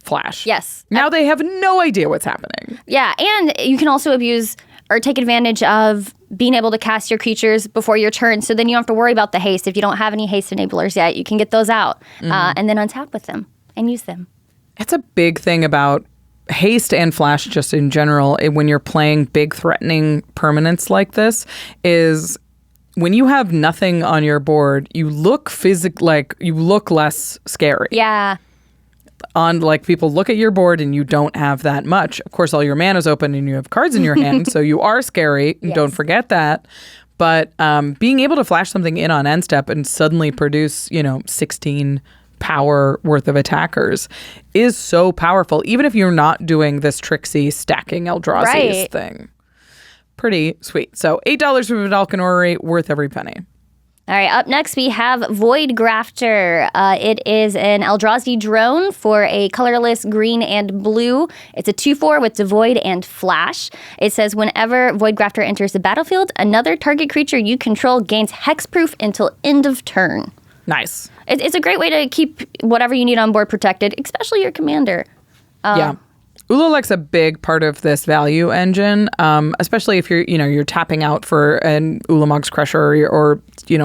flash. Yes. Now they have no idea what's happening. Yeah, and you can also abuse or take advantage of being able to cast your creatures before your turn, so then you don't have to worry about the haste. If you don't have any haste enablers yet, you can get those out and then untap with them and use them. It's a big thing about haste and flash just in general when you're playing big threatening permanents like this is when you have nothing on your board, you look you look less scary. Yeah. People look at your board and you don't have that much. Of course, all your mana's open and you have cards in your hand, so you are scary. Yes. Don't forget that. But being able to flash something in on end step and suddenly produce, 16 power worth of attackers is so powerful, even if you're not doing this tricksy stacking Eldrazi's thing. Pretty sweet. So $8 for Vidalcan Orrery, worth every penny. All right, up next we have Void Grafter. It is an Eldrazi drone for a colorless green and blue. It's a 2/4 with Devoid and Flash. It says whenever Void Grafter enters the battlefield, another target creature you control gains hexproof until end of turn. Nice. It's a great way to keep whatever you need on board protected, especially your commander. Ulalek's a big part of this value engine, especially if you're tapping out for an Ulamog's Crusher or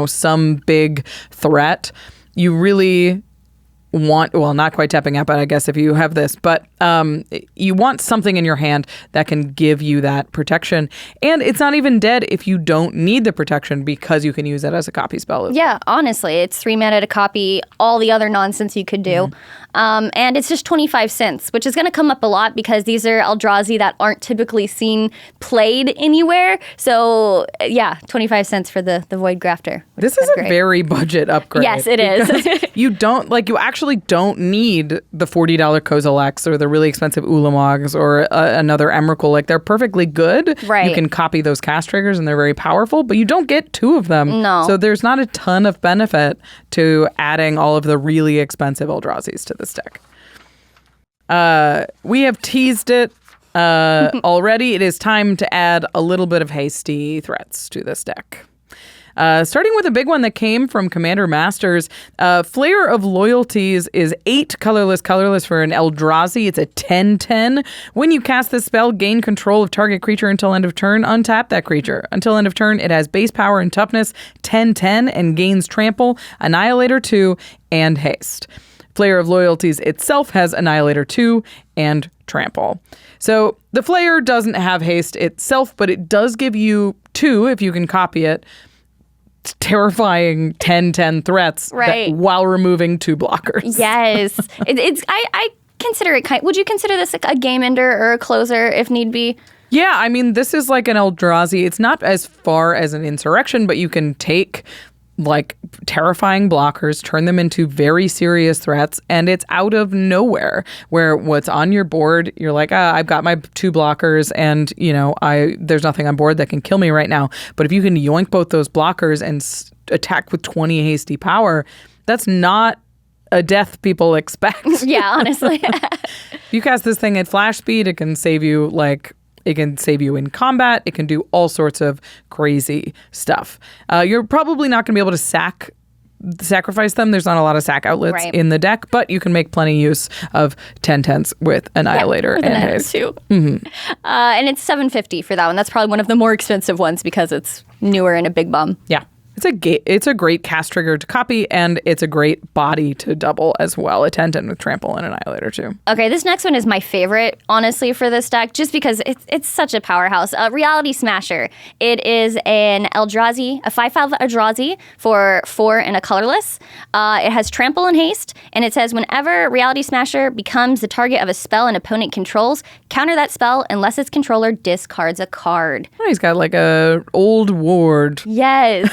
some big threat. You really want, well, not quite tapping out, but I guess if you have this, but you want something in your hand that can give you that protection. And it's not even dead if you don't need the protection because you can use it as a copy spell. Yeah, honestly, it's 3 mana to copy all the other nonsense you could do. And it's just 25 cents, which is going to come up a lot because these are Eldrazi that aren't typically seen played anywhere. So, 25 cents for the Void Grafter. This is a very budget upgrade. Yes, it is. You don't, you actually actually don't need the $40 Kozileks or the really expensive Ulamogs or another Emrakul. Like, they're perfectly good. Right. You can copy those cast triggers and they're very powerful, but you don't get 2 of them. No. So there's not a ton of benefit to adding all of the really expensive Eldrazi's to this deck. We have teased it already. It is time to add a little bit of hasty threats to this deck. Starting with a big one that came from Commander Masters. Flayer of Loyalties is 8 colorless for an Eldrazi. It's a 10/10. When you cast this spell, gain control of target creature until end of turn. Untap that creature. Until end of turn, it has base power and toughness 10/10 and gains trample, Annihilator 2, and haste. Flayer of Loyalties itself has Annihilator 2 and trample. So the Flayer doesn't have haste itself, but it does give you 2, if you can copy it, terrifying 10/10 threats while removing 2 blockers. Yes. I consider it would you consider this a game ender or a closer if need be? Yeah, I mean, this is like an Eldrazi. It's not as far as an insurrection, but you can take like terrifying blockers, turn them into very serious threats, and it's out of nowhere where what's on your board, you're like, I've got my 2 blockers and, there's nothing on board that can kill me right now. But if you can yoink both those blockers and attack with 20 hasty power, that's not a death people expect. Yeah, honestly. If you cast this thing at flash speed, it can save you it can save you in combat. It can do all sorts of crazy stuff. You're probably not going to be able to sacrifice them. There's not a lot of sack outlets in the deck, but you can make plenty use of 10/10s with Annihilator and haste. Mm-hmm. And it's $750 for that one. That's probably one of the more expensive ones because it's newer and a big bum. Yeah. It's a great cast trigger to copy, and it's a great body to double as well. A 10/10 with trample and Annihilator too. Okay, this next one is my favorite, honestly, for this deck, just because it's such a powerhouse. Reality Smasher. It is an Eldrazi, a 5/5 Eldrazi for 4 and a colorless. It has trample and haste, and it says whenever Reality Smasher becomes the target of a spell an opponent controls, counter that spell unless its controller discards a card. Oh, he's got like a old ward. Yes,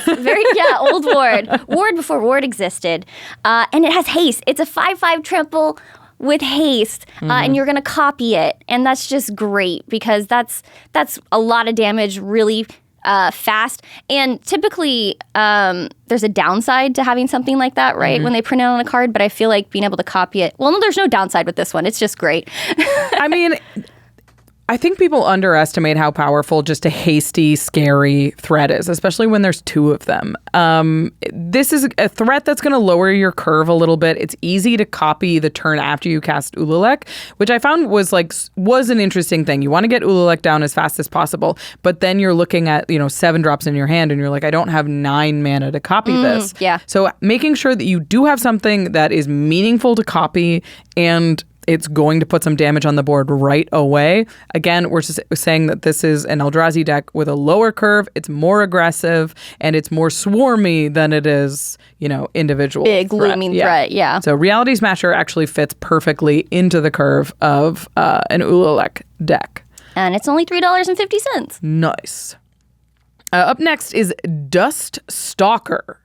old ward. Ward before ward existed. And it has haste. It's a 5/5 trample with haste, and you're going to copy it. And that's just great because that's a lot of damage really fast. And typically there's a downside to having something like that, right? When they print it on a card, but I feel like being able to copy it. Well, no, there's no downside with this one. It's just great. I mean, I think people underestimate how powerful just a hasty, scary threat is, especially when there's 2 of them. This is a threat that's going to lower your curve a little bit. It's easy to copy the turn after you cast Ulalek, which I found was an interesting thing. You want to get Ulalek down as fast as possible, but then you're looking at 7 drops in your hand, and you're like, I don't have 9 mana to copy this. Yeah. So making sure that you do have something that is meaningful to copy and it's going to put some damage on the board right away. Again, we're just saying that this is an Eldrazi deck with a lower curve. It's more aggressive and it's more swarmy than it is, individual. Big looming threat, yeah. So Reality Smasher actually fits perfectly into the curve of an Ulalek deck. And it's only $3.50. Nice. Up next is Dust Stalker.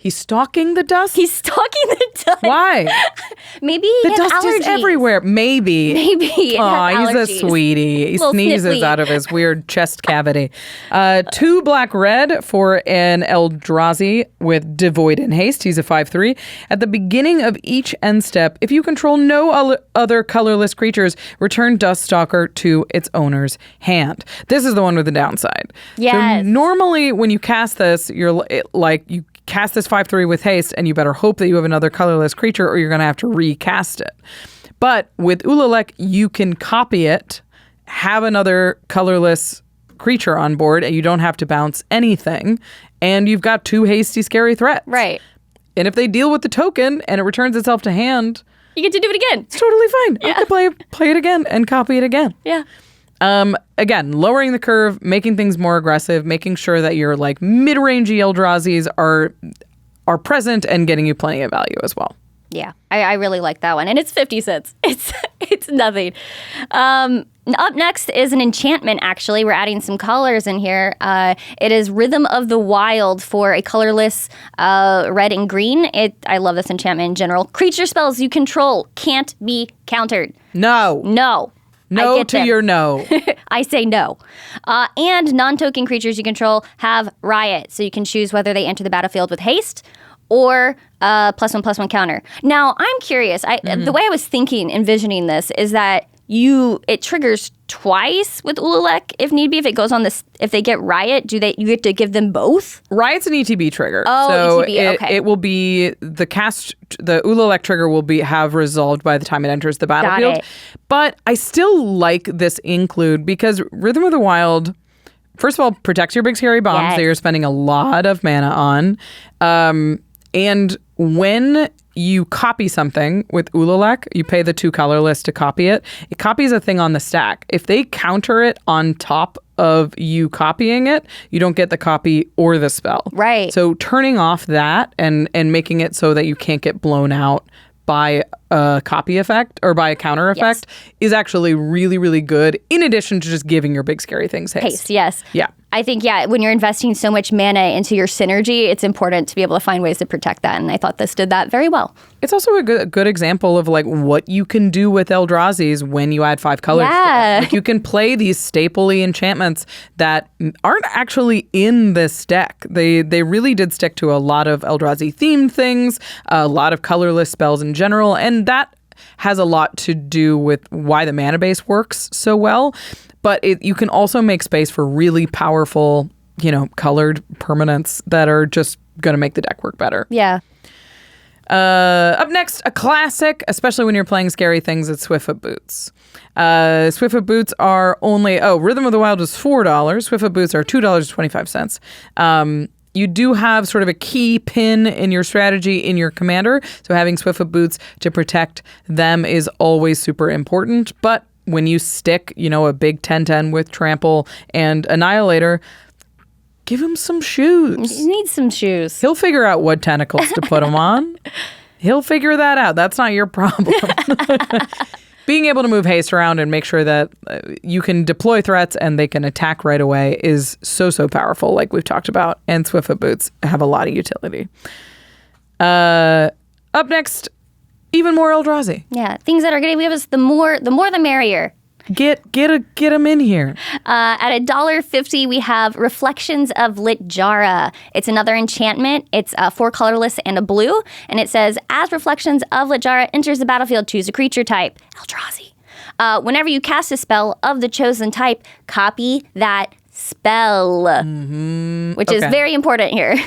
He's stalking the dust? He's stalking the dust. Why? Maybe he the has dust allergies. is everywhere. Maybe. He has allergies. He's a sweetie. He sneezes sniffly. out of his weird chest cavity. 2 black-red for an Eldrazi with Devoid and Haste. He's a 5/3. At the beginning of each end step, if you control no other colorless creatures, return Dust Stalker to its owner's hand. This is the one with the downside. Yes. So normally when you cast this, you cast this 5/3 with haste, and you better hope that you have another colorless creature or you're going to have to recast it. But with Ulalek, you can copy it, have another colorless creature on board, and you don't have to bounce anything, and you've got 2 hasty, scary threats. Right. And if they deal with the token and it returns itself to hand, you get to do it again. It's totally fine. Yeah. I could play it again and copy it again. Yeah. Again, lowering the curve, making things more aggressive, making sure that your mid-rangey Eldrazi's are present and getting you plenty of value as well. Yeah, I really like that one. And it's 50 cents. It's nothing. Up next is an enchantment, actually. We're adding some colors in here. It is Rhythm of the Wild for a colorless red and green. I love this enchantment in general. Creature spells you control can't be countered. No. No. No to your no. I say no. And non-token creatures you control have Riot, so you can choose whether they enter the battlefield with haste or +1/+1 counter. Now, I'm curious. The way I was envisioning this is that it triggers twice with Ululek if need be. If it goes on this, if they get Riot, you get to give them both? Riot's an ETB trigger. Oh, so ETB, okay. It will be the Ululek trigger will have resolved by the time it enters the battlefield. Got it. But I still like this include because Rhythm of the Wild, first of all, protects your big scary bombs that you're spending a lot of mana on. And when you copy something with Ululek, you pay the 2 colorless to copy it. It copies a thing on the stack. If they counter it on top of you copying it, you don't get the copy or the spell. Right. So turning off that and making it so that you can't get blown out by a copy effect or by a counter effect is actually really, really good, in addition to just giving your big scary things haste. Yes. Yeah. I think, when you're investing so much mana into your synergy, it's important to be able to find ways to protect that. And I thought this did that very well. It's also a good example of like what you can do with Eldrazi's when you add 5 colors. Yeah. Like you can play these stapley enchantments that aren't actually in this deck. They really did stick to a lot of Eldrazi themed things, a lot of colorless spells in general, and that has a lot to do with why the mana base works so well. But you can also make space for really powerful, colored permanents that are just going to make the deck work better. Yeah. Up next, a classic, especially when you're playing scary things, it's Swiftfoot Boots. Swiftfoot Boots are only, Rhythm of the Wild is $4. Swiftfoot Boots are $2.25. You do have sort of a key pin in your strategy in your commander, so having Swiftfoot Boots to protect them is always super important. But when you stick, a big 10/10 with Trample and Annihilator, give him some shoes. He needs some shoes. He'll figure out what tentacles to put them on. He'll figure that out. That's not your problem. Being able to move haste around and make sure that you can deploy threats and they can attack right away is so powerful, like we've talked about. And Swiftfoot Boots have a lot of utility. Up next, even more Eldrazi. Yeah, things that are going to give us the more the merrier. Get them in here. At $1.50, we have Reflections of Littjara. It's another enchantment. It's 4 colorless and a blue. And it says, as Reflections of Littjara enters the battlefield, choose a creature type. Eldrazi. Whenever you cast a spell of the chosen type, copy that spell. Which is very important here.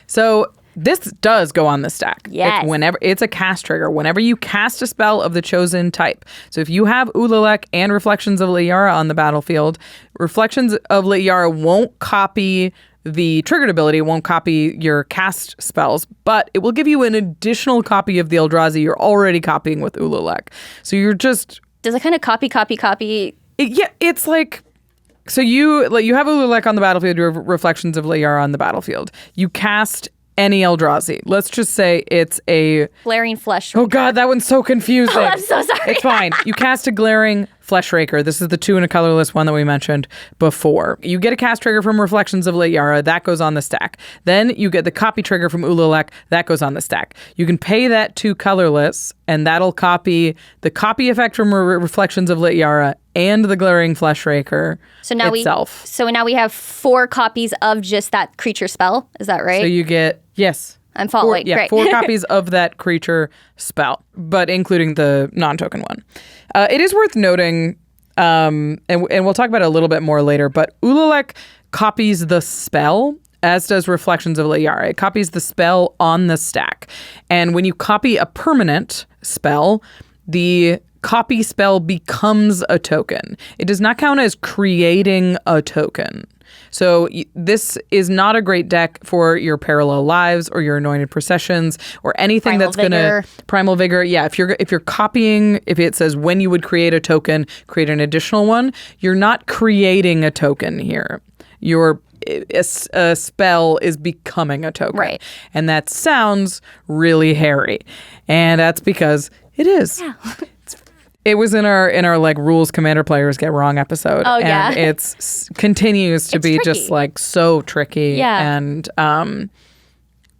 So this does go on the stack. Yes. Whenever it's a cast trigger. Whenever you cast a spell of the chosen type. So if you have Ululek and Reflections of Littjara on the battlefield, Reflections of Littjara won't copy the triggered ability, won't copy your cast spells, but it will give you an additional copy of the Eldrazi you're already copying with Ululek. So you're just... Does it kind of copy? It's like... So you have Ululek on the battlefield, you have Reflections of Littjara on the battlefield. You cast any Eldrazi. Let's just say it's a... Glaring Flesh. Oh God, that one's so confusing. Oh, I'm so sorry. It's fine. You cast a Glaring Fleshraker. This is the 2 and a colorless one that we mentioned before. You get a cast trigger from Reflections of Littjara. That goes on the stack. Then you get the copy trigger from Ululek. That goes on the stack. You can pay that 2 colorless, and that'll copy the copy effect from Reflections of Littjara and the Glaring Fleshraker itself. So now we have 4 copies of just that creature spell. Is that right? So you get, yes. I'm following. Great. 4 copies of that creature spell, but including the non-token one. It is worth noting, and we'll talk about it a little bit more later, but Ululek copies the spell, as does Reflections of Littjara. It copies the spell on the stack. And when you copy a permanent spell, the copy spell becomes a token. It does not count as creating a token. So this is not a great deck for your Parallel Lives or your Anointed Processions or anything that's going to... Primal Vigor. Yeah, if you're copying, if it says when you would create a token, create an additional one, you're not creating a token here. A spell is becoming a token. Right. And that sounds really hairy. And that's because it is. Yeah. It was in our like rules commander players get wrong episode. Oh, yeah. And continues to be tricky. just like so tricky. Yeah. And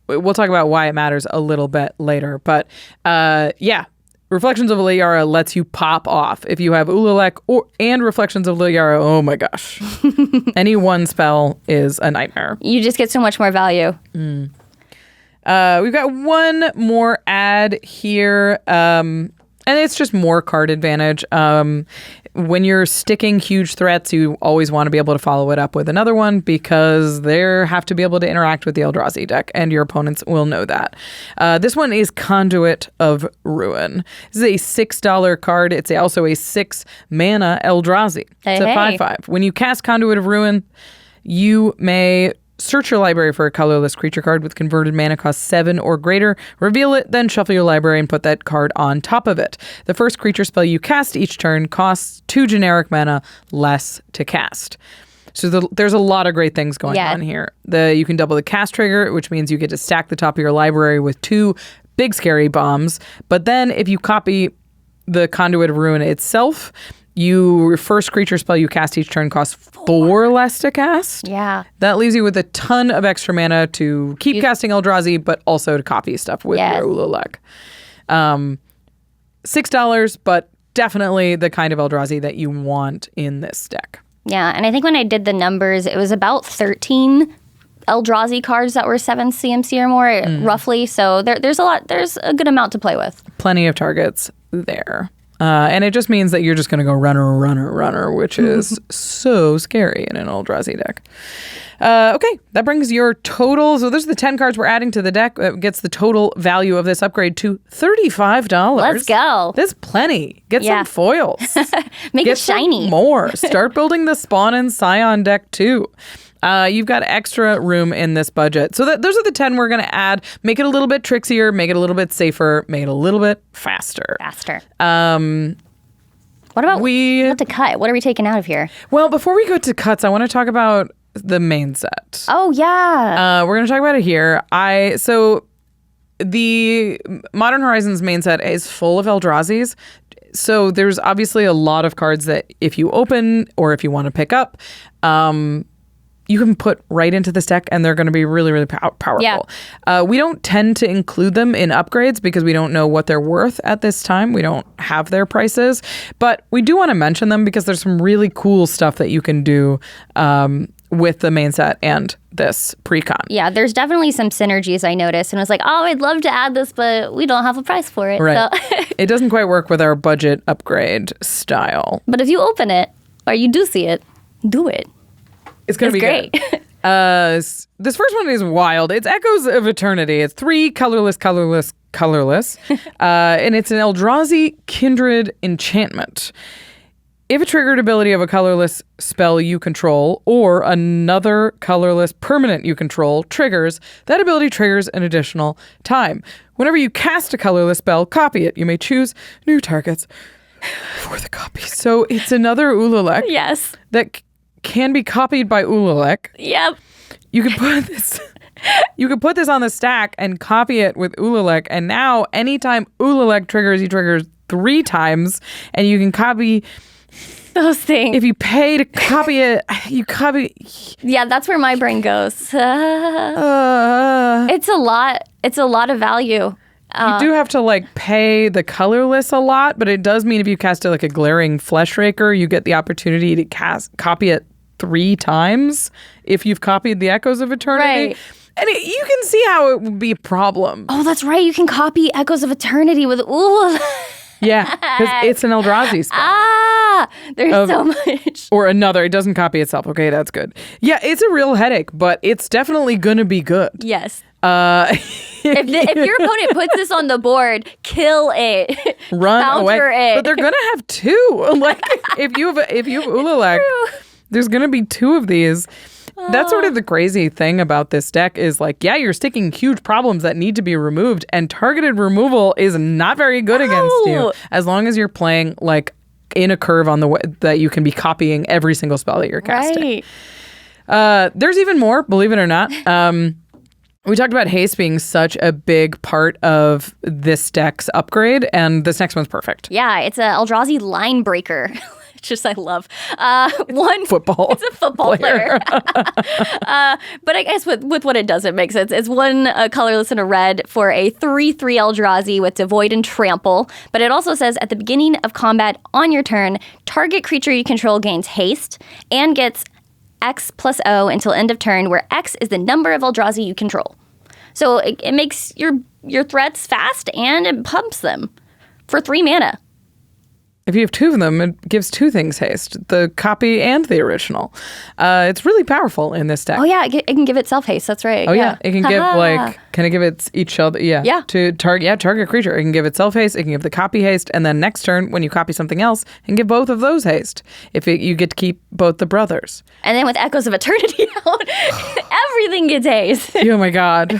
we'll talk about why it matters a little bit later. But yeah, Reflections of Liara lets you pop off. If you have Ulalek and Reflections of Liara, oh my gosh. Any one spell is a nightmare. You just get so much more value. We've got one more ad here. And it's just more card advantage. When you're sticking huge threats, you always want to be able to follow it up with another one because they have to be able to interact with the Eldrazi deck, and your opponents will know that. This one is Conduit of Ruin. This is a $6 card. It's also a 6-mana Eldrazi. It's a 5/5. When you cast Conduit of Ruin, you may search your library for a colorless creature card with converted mana cost 7 or greater, reveal it, then shuffle your library and put that card on top of it. The first creature spell you cast each turn costs 2 generic mana less to cast. So there's a lot of great things going on here. You can double the cast trigger, which means you get to stack the top of your library with 2 big scary bombs. But then if you copy the Conduit of Ruin itself, your first creature spell you cast each turn costs 4 less to cast. Yeah. That leaves you with a ton of extra mana to keep casting Eldrazi, but also to copy stuff with your Ulalek. $6, but definitely the kind of Eldrazi that you want in this deck. Yeah, and I think when I did the numbers, it was about 13 Eldrazi cards that were 7 CMC or more, roughly. So there's a good amount to play with. Plenty of targets there. And it just means that you're just going to go runner, which is so scary in an Eldrazi deck. Okay, that brings your total. So those are the 10 cards we're adding to the deck. That gets the total value of this upgrade to $35. Let's go. That's plenty. Get some foils. Make Get it shiny. Some more. Start building the Spawn and Scion deck too. You've got extra room in this budget. So those are the 10 we're going to add. Make it a little bit trixier, make it a little bit safer, make it a little bit faster. What about what to cut? What are we taking out of here? Well, before we go to cuts, I want to talk about the main set. Oh, yeah. We're going to talk about it here. So the Modern Horizons main set is full of Eldrazi's. So there's obviously a lot of cards that if you open or if you want to pick up, you can put right into this deck and they're going to be really, really powerful. Yeah. We don't tend to include them in upgrades because we don't know what they're worth at this time. We don't have their prices, but we do want to mention them because there's some really cool stuff that you can do with the main set and this Precon. Yeah, there's definitely some synergies I noticed and was like, oh, I'd love to add this, but we don't have a price for it. Right. So. It doesn't quite work with our budget upgrade style. But if you open it or you do see it, do it. It's going to be great. This first one is wild. It's Echoes of Eternity. It's 3 colorless. And it's an Eldrazi Kindred enchantment. If a triggered ability of a colorless spell you control or another colorless permanent you control triggers, that ability triggers an additional time. Whenever you cast a colorless spell, copy it. You may choose new targets for the copy. So it's another Ulalek. Yes. That can be copied by Ulalek. Yep. You can put this on the stack and copy it with Ulalek, and now anytime Ulalek triggers, he triggers 3 times, and you can copy those things. If you pay to copy it, you copy. Yeah, that's where my brain goes. It's a lot. It's a lot of value. You do have to pay the colorless a lot, but it does mean if you cast it like a glaring flesh raker, you get the opportunity to copy it 3 times if you've copied the Echoes of Eternity. Right. And you can see how it would be a problem. Oh, that's right. You can copy Echoes of Eternity with Yeah, because it's an Eldrazi spell. There's so much. Or another. It doesn't copy itself. Okay, that's good. Yeah, it's a real headache, but it's definitely going to be good. Yes. If your opponent puts this on the board, kill it. Run Counter away. it. But they're going to have 2. If you have Ulalek, there's going to be 2 of these. That's sort of the crazy thing about this deck is you're sticking huge problems that need to be removed, and targeted removal is not very good against you as long as you're playing in a curve on the way that you can be copying every single spell that you're casting. Right. There's even more, believe it or not. We talked about haste being such a big part of this deck's upgrade, and this next one's perfect. Yeah, it's a Eldrazi line breaker. Just I love one football. It's a football player. But I guess with what it does, it makes sense. It's one colorless and a red for a 3/3 Eldrazi with Devoid and Trample. But it also says at the beginning of combat on your turn, target creature you control gains haste and gets X plus O until end of turn, where X is the number of Eldrazi you control. So it makes your threats fast and it pumps them for 3 mana. If you have 2 of them, it gives 2 things haste, the copy and the original. It's really powerful in this deck. Oh, yeah, it can give itself haste. That's right. Oh, yeah. It can give, can it give it each other? Yeah. Yeah. To target creature. It can give itself haste. It can give the copy haste. And then next turn, when you copy something else, it can give both of those haste. You get to keep both the brothers. And then with Echoes of Eternity out, everything gets haste. Oh, my God.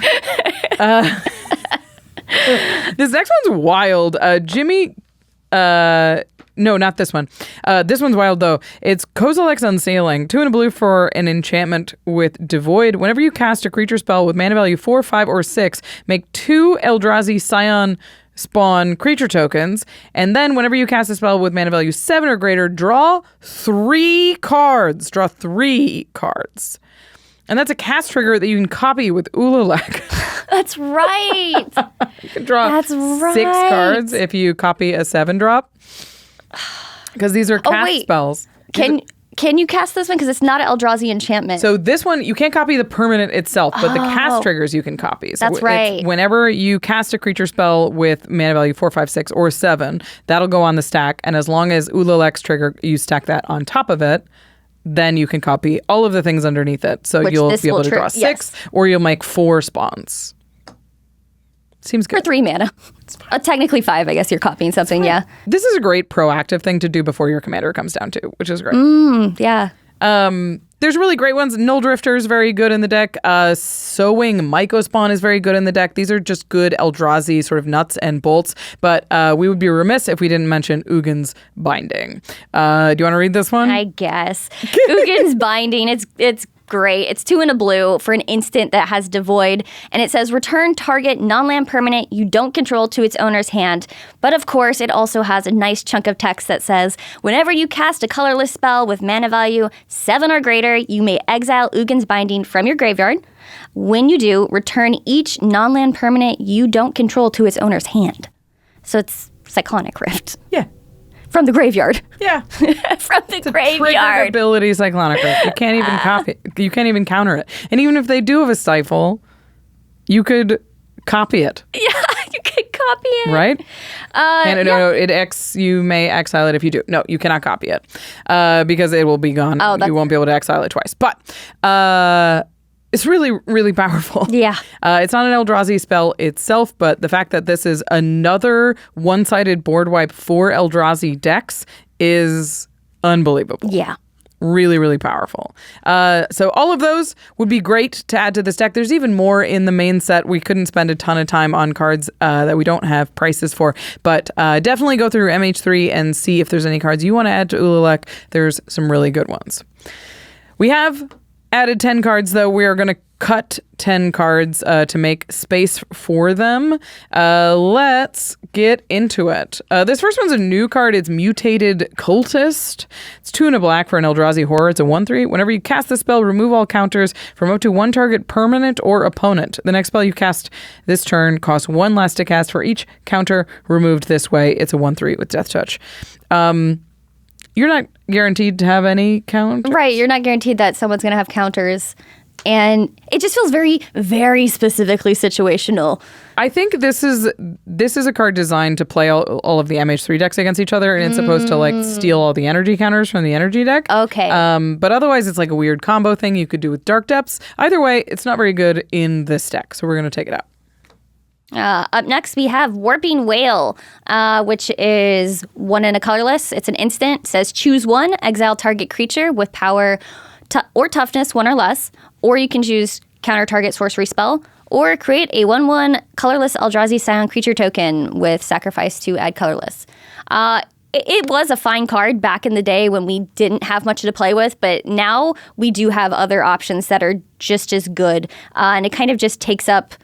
This next one's wild. Jimmy... no, not this one. This one's wild, though. It's Kozilek's Unsailing. 2 and a blue for an enchantment with Devoid. Whenever you cast a creature spell with mana value 4, 5, or 6, make 2 Eldrazi Scion spawn creature tokens. And then whenever you cast a spell with mana value 7 or greater, draw 3 cards. Draw 3 cards. And that's a cast trigger that you can copy with Ulalek. That's right. You can draw 6 cards if you copy a 7-drop. Because these are cast spells. Can you cast this one? Because it's not an Eldrazi enchantment. So this one, you can't copy the permanent itself, but the cast triggers you can copy. So that's right. Whenever you cast a creature spell with mana value 4, 5, 6, or 7, that'll go on the stack. And as long as Ulalek's trigger, you stack that on top of it, then you can copy all of the things underneath it. So you'll be able to draw 6, or you'll make 4 spawns. Seems good. For 3 mana. Technically 5, I guess you're copying something, yeah. This is a great proactive thing to do before your commander comes down to, which is great. Yeah. There's really great ones. Null Drifter is very good in the deck. Sowing Mycospawn is very good in the deck. These are just good Eldrazi sort of nuts and bolts. But we would be remiss if we didn't mention Ugin's Binding. Do you want to read this one? I guess. Ugin's Binding. It's great. It's 2 and a blue for an instant that has Devoid, and it says return target non-land permanent you don't control to its owner's hand. But of course, it also has a nice chunk of text that says whenever you cast a colorless spell with mana value 7 or greater, you may exile Ugin's Binding from your graveyard. When you do, return each non-land permanent you don't control to its owner's hand. So it's Cyclonic Rift. Yeah. From the graveyard. Yeah. From the graveyard. Trigger ability Cyclonic Rift. You can't even copy. You can't even counter it. And even if they do have a stifle, you could copy it. Yeah, you could copy it. Right? No, you may exile it if you do. No, you cannot copy it because it will be gone. You won't be able to exile it twice. But it's really, really powerful. Yeah. It's not an Eldrazi spell itself, but the fact that this is another one-sided board wipe for Eldrazi decks is unbelievable. Yeah. Really, really powerful. So all of those would be great to add to this deck. There's even more in the main set. We couldn't spend a ton of time on cards that we don't have prices for, but definitely go through MH3 and see if there's any cards you want to add to Ulalek. There's some really good ones. We have added 10 cards, though. We are going to cut 10 cards to make space for them. Let's get into it. This first one's a new card. It's Mutated Cultist. It's 2 and a black for an Eldrazi Horror. It's a 1/3. Whenever you cast the spell, remove all counters from up to 1 target permanent or opponent. The next spell you cast this turn costs 1 less to cast for each counter removed this way. It's a 1/3 with Death Touch. You're not guaranteed to have any counters. Right, you're not guaranteed that someone's going to have counters. And it just feels very, very specifically situational. I think this is a card designed to play all of the MH3 decks against each other, and it's supposed to steal all the energy counters from the energy deck. Okay. But otherwise, it's like a weird combo thing you could do with Dark Depths. Either way, it's not very good in this deck, so we're going to take it out. Up next, we have Warping Whale, which is 1 and a colorless. It's an instant. It says choose 1, exile target creature with power or toughness 1 or less, or you can choose counter target sorcery spell, or create a 1/1 colorless Eldrazi Scion creature token with sacrifice to add colorless. it was a fine card back in the day when we didn't have much to play with, but now we do have other options that are just as good, and it kind of just takes up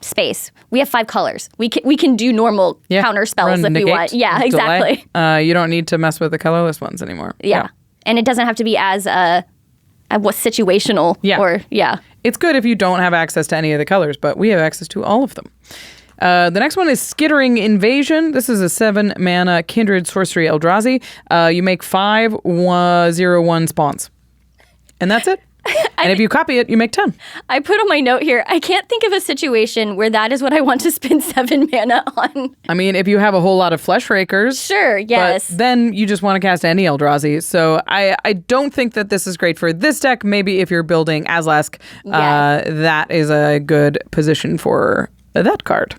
space. We have 5 colors. We can do normal counter spells if we want. Yeah, exactly. You don't need to mess with the colorless ones anymore. Yeah. And it doesn't have to be as what's situational. It's good if you don't have access to any of the colors, but we have access to all of them. The next one is Skittering Invasion. This is a 7-mana Kindred Sorcery Eldrazi. You make 5 0/1 spawns. And that's it. And if you copy it, you make 10. I put on my note here, I can't think of a situation where that is what I want to spend 7 mana on. I mean, if you have a whole lot of Flesh Rakers. Sure, yes. But then you just want to cast any Eldrazi. So I don't think that this is great for this deck. Maybe if you're building Azlask, that is a good position for that card.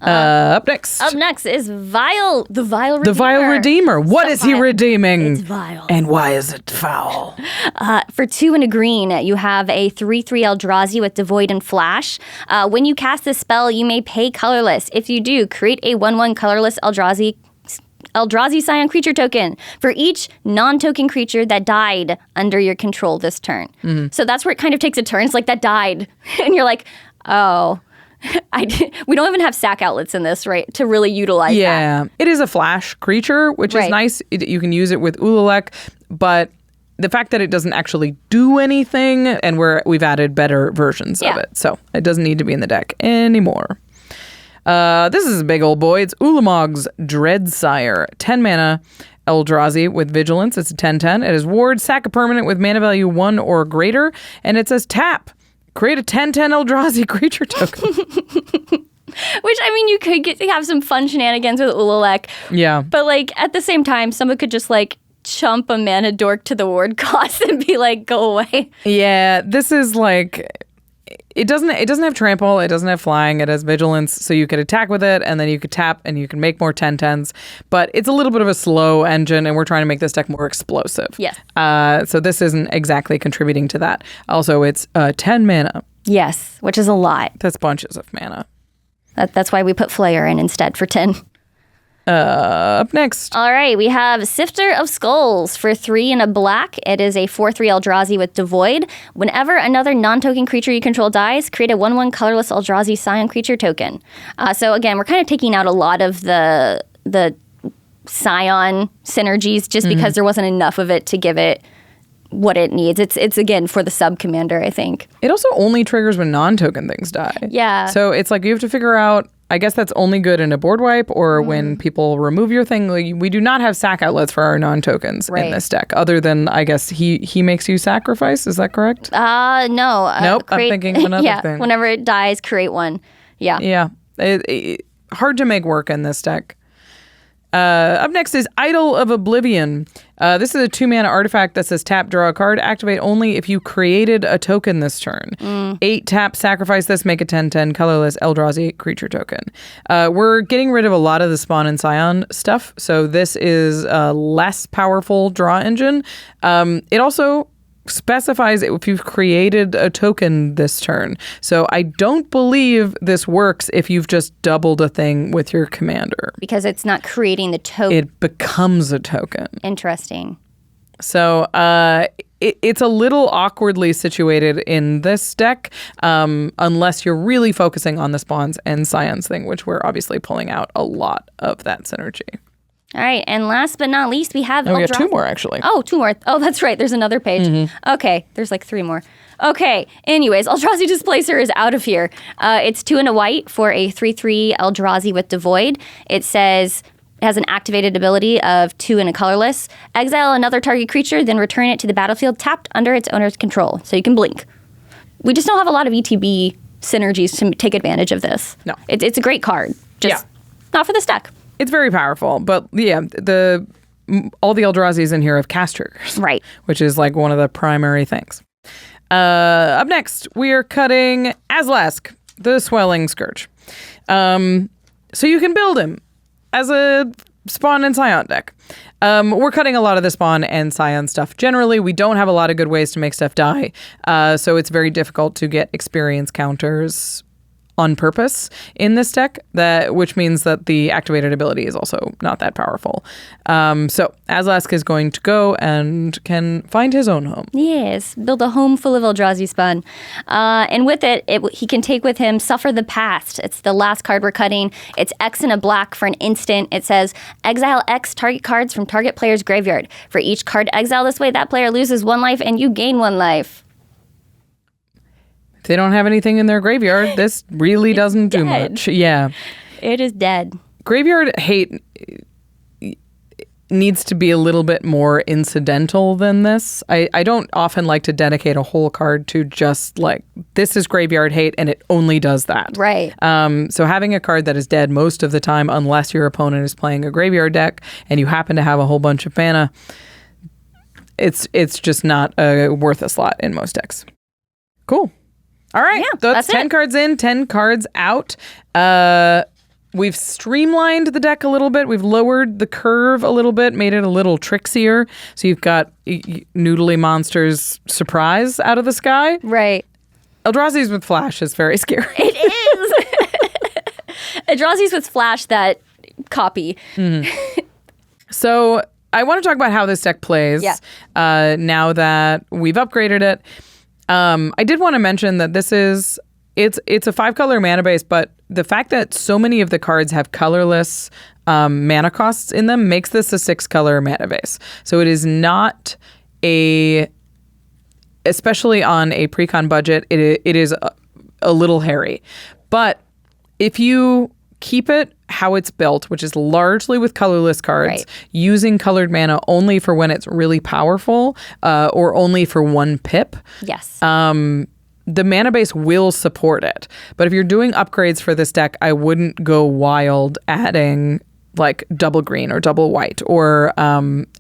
Up next. Up next is Vile, the Vile Redeemer. The Vile Redeemer. What is he redeeming? It's vile. And why is it foul? For 2 and a green, you have a 3/3 Eldrazi with Devoid and Flash. When you cast this spell, you may pay colorless. If you do, create a 1/1 colorless Eldrazi Scion creature token for each non-token creature that died under your control this turn. Mm-hmm. So that's where it kind of takes a turn. It's like that died. And you're like, oh... we don't even have sack outlets in this, right, to really utilize that. Yeah, it is a flash creature, which is nice. You can use it with Ulalek, but the fact that it doesn't actually do anything, and we've added better versions of it, so it doesn't need to be in the deck anymore. This is a big old boy. It's Ulamog's Dreadsire, 10 mana Eldrazi with Vigilance. It's a 10/10. It is ward, sack a permanent with mana value 1 or greater, and it says tap. Create a 10/10 Eldrazi creature token. Which, I mean, you could have some fun shenanigans with Ulalek. Yeah. But, like, at the same time, someone could just, like, chump a mana dork to the ward cost and be like, go away. Yeah, this is, like... It doesn't have trample, it doesn't have flying, it has vigilance, so you could attack with it, and then you could tap, and you can make more 10/10s. But it's a little bit of a slow engine, and we're trying to make this deck more explosive. Yes. So this isn't exactly contributing to that. Also, it's 10 mana. Yes, which is a lot. That's bunches of mana. That's why we put Flayer in instead for 10. Up next. All right, we have Sifter of Skulls for 3 and a black. It is a 4/3 Eldrazi with Devoid. Whenever another non-token creature you control dies, create a 1/1 colorless Eldrazi Scion creature token. So again, we're kind of taking out a lot of the Scion synergies just because there wasn't enough of it to give it what it needs. It's again for the sub commander, I think. It also only triggers when non-token things die. Yeah. So it's like you have to figure out, I guess that's only good in a board wipe or when people remove your thing. Like, we do not have sack outlets for our non-tokens in this deck, other than, I guess, he makes you sacrifice. Is that correct? No. Nope, I'm thinking of another thing. Whenever it dies, create one. Yeah. Yeah. Hard to make work in this deck. Up next is Idol of Oblivion. This is a 2-mana artifact that says tap, draw a card, activate only if you created a token this turn. 8 tap, sacrifice this, make a 10/10 colorless Eldrazi creature token. We're getting rid of a lot of the Spawn and Scion stuff, so this is a less powerful draw engine. It also specifies if you've created a token this turn. So I don't believe this works if you've just doubled a thing with your commander. Because it's not creating the token. It becomes a token. Interesting. So it's a little awkwardly situated in this deck, unless you're really focusing on the Spawns and Scions thing, which we're obviously pulling out a lot of that synergy. All right, and last but not least, we have we got 2 more, actually. Oh, 2 more. Oh, that's right. There's another page. Okay, there's like 3 more. Okay, anyways, Eldrazi Displacer is out of here. It's 2 and a white for a 3/3 Eldrazi with Devoid. It says it has an activated ability of 2 and a colorless. Exile another target creature, then return it to the battlefield tapped under its owner's control. So you can blink. We just don't have a lot of ETB synergies to take advantage of this. No. It's a great card. Just not for this deck. It's very powerful, but yeah, all the Eldrazi's in here have cast triggers. Right. Which is like one of the primary things. Up next, we are cutting Azlask, the Swelling Scourge. So you can build him as a Spawn and Scion deck. We're cutting a lot of the Spawn and Scion stuff. Generally, we don't have a lot of good ways to make stuff die, so it's very difficult to get experience counters on purpose in this deck, which means that the activated ability is also not that powerful. So Azlask is going to go and can find his own home. Yes, build a home full of Eldrazi spawn. And with it, he can take with him Suffer the Past. It's the last card we're cutting. It's X and a black for an instant. It says, exile X target cards from target player's graveyard. For each card exiled this way, that player loses 1 life and you gain 1 life. If they don't have anything in their graveyard, this really doesn't do much. Yeah. It is dead. Graveyard hate needs to be a little bit more incidental than this. I don't often like to dedicate a whole card to just like, this is graveyard hate and it only does that. Right. So having a card that is dead most of the time, unless your opponent is playing a graveyard deck and you happen to have a whole bunch of mana, it's just not worth a slot in most decks. Cool. All right, yeah, that's 10 cards in, 10 cards out. We've streamlined the deck a little bit. We've lowered the curve a little bit, made it a little trixier. So you've got Noodly Monsters Surprise out of the sky. Right. Eldrazi's with Flash is very scary. It is. Eldrazi's with Flash that copy. Mm-hmm. So I want to talk about how this deck plays now that we've upgraded it. I did want to mention that it's a 5-color mana base, but the fact that so many of the cards have colorless mana costs in them makes this a 6-color mana base. So it is not especially on a Precon budget, it is a little hairy. But if you keep it how it's built, which is largely with colorless cards, using colored mana only for when it's really powerful or only for 1 pip. Yes. The mana base will support it. But if you're doing upgrades for this deck, I wouldn't go wild adding like double green or double white or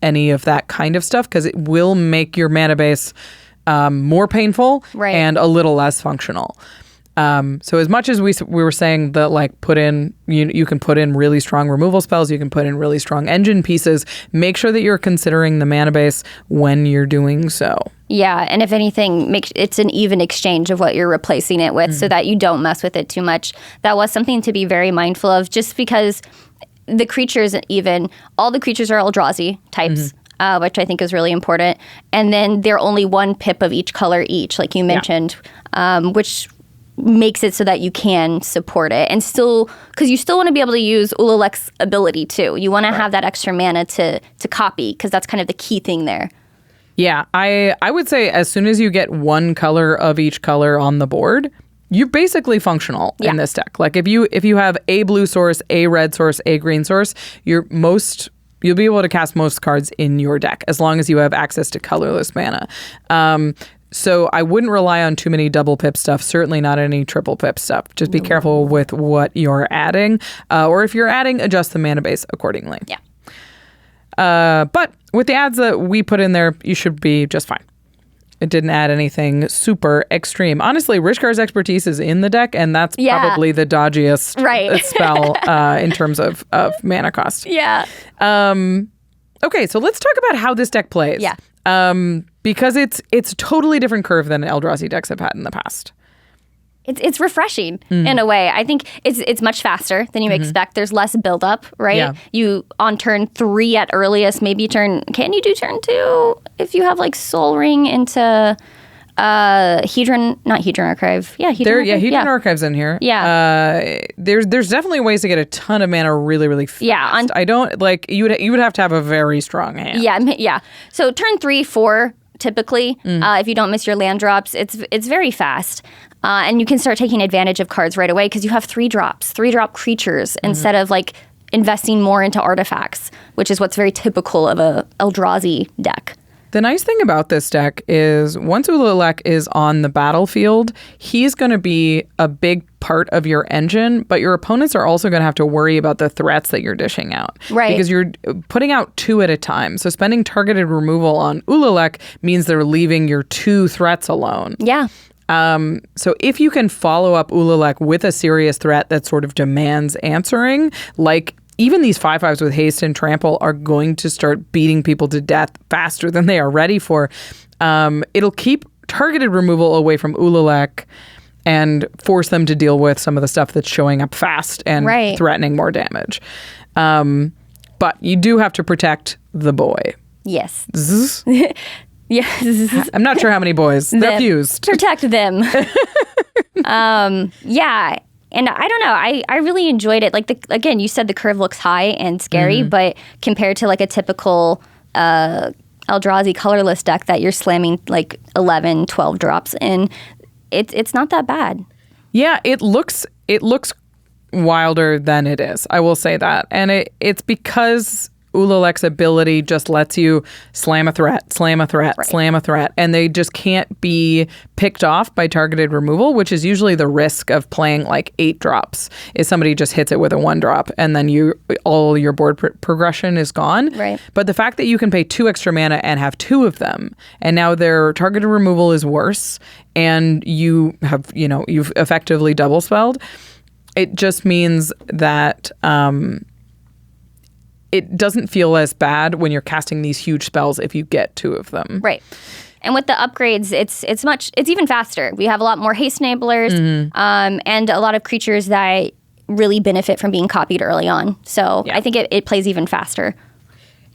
any of that kind of stuff, because it will make your mana base more painful and a little less functional. So as much as we were saying that, like, put in, you can put in really strong removal spells, you can put in really strong engine pieces, make sure that you're considering the mana base when you're doing so. Yeah, and if anything, it's an even exchange of what you're replacing it with so that you don't mess with it too much. That was something to be very mindful of, just because the creatures, all the creatures are Eldrazi types. Which I think is really important. And then they're only 1 pip of each color each, like you mentioned, which makes it so that you can support it, and still, because you still want to be able to use Ulalek's ability too. You want to have that extra mana to copy, because that's kind of the key thing there. Yeah, I would say as soon as you get 1 color of each color on the board, you're basically functional in this deck. Like if you have a blue source, a red source, a green source, you'll be able to cast most cards in your deck as long as you have access to colorless mana. So I wouldn't rely on too many double pip stuff, certainly not any triple pip stuff. Just be careful with what you're adding, or if you're adding, adjust the mana base accordingly. Yeah. But with the adds that we put in there, you should be just fine. It didn't add anything super extreme. Honestly, Rishkar's Expertise is in the deck, and that's probably the dodgiest spell in terms of mana cost. Yeah. Okay, so let's talk about how this deck plays. Yeah. Because it's a totally different curve than Eldrazi decks have had in the past. It's refreshing in a way. I think it's much faster than you expect. There's less buildup, right? Yeah. You, on turn 3 at earliest, can you do turn 2 if you have like Soul Ring into Hedron Archive? Yeah, Hedron Archive's in here. Yeah. There's definitely ways to get a ton of mana really, really fast. Yeah. I don't, like, you would have to have a very strong hand. Yeah. So turn 3, 4, typically, if you don't miss your land drops, it's very fast. And you can start taking advantage of cards right away because you have 3-drop creatures instead of like investing more into artifacts, which is what's very typical of a Eldrazi deck. The nice thing about this deck is once Ulalek is on the battlefield, he's going to be a big part of your engine, but your opponents are also going to have to worry about the threats that you're dishing out. Right. Because you're putting out 2 at a time. So spending targeted removal on Ulalek means they're leaving your 2 threats alone. Yeah. So if you can follow up Ulalek with a serious threat that sort of demands answering, like even these 5/5s with haste and trample are going to start beating people to death faster than they are ready for. It'll keep targeted removal away from Ulalek and force them to deal with some of the stuff that's showing up fast and threatening more damage. But you do have to protect the boy. Yes. Yes. I'm not sure how many boys. They're fused. Protect them. Yeah. And I don't know. I really enjoyed it. Like, again, you said the curve looks high and scary, but compared to like a typical Eldrazi colorless deck that you're slamming like 11, 12 drops in, it's not that bad. Yeah, it looks wilder than it is. I will say that. And it's because Ululek's ability just lets you slam a threat, slam a threat, slam a threat, and they just can't be picked off by targeted removal, which is usually the risk of playing like 8 drops, is somebody just hits it with a 1 drop and then all your board progression is gone. Right. But the fact that you can pay 2 extra mana and have 2 of them, and now their targeted removal is worse, and you've effectively double spelled, it just means that it doesn't feel as bad when you're casting these huge spells if you get 2 of them. Right. And with the upgrades, it's even faster. We have a lot more haste enablers, and a lot of creatures that really benefit from being copied early on. So I think it plays even faster.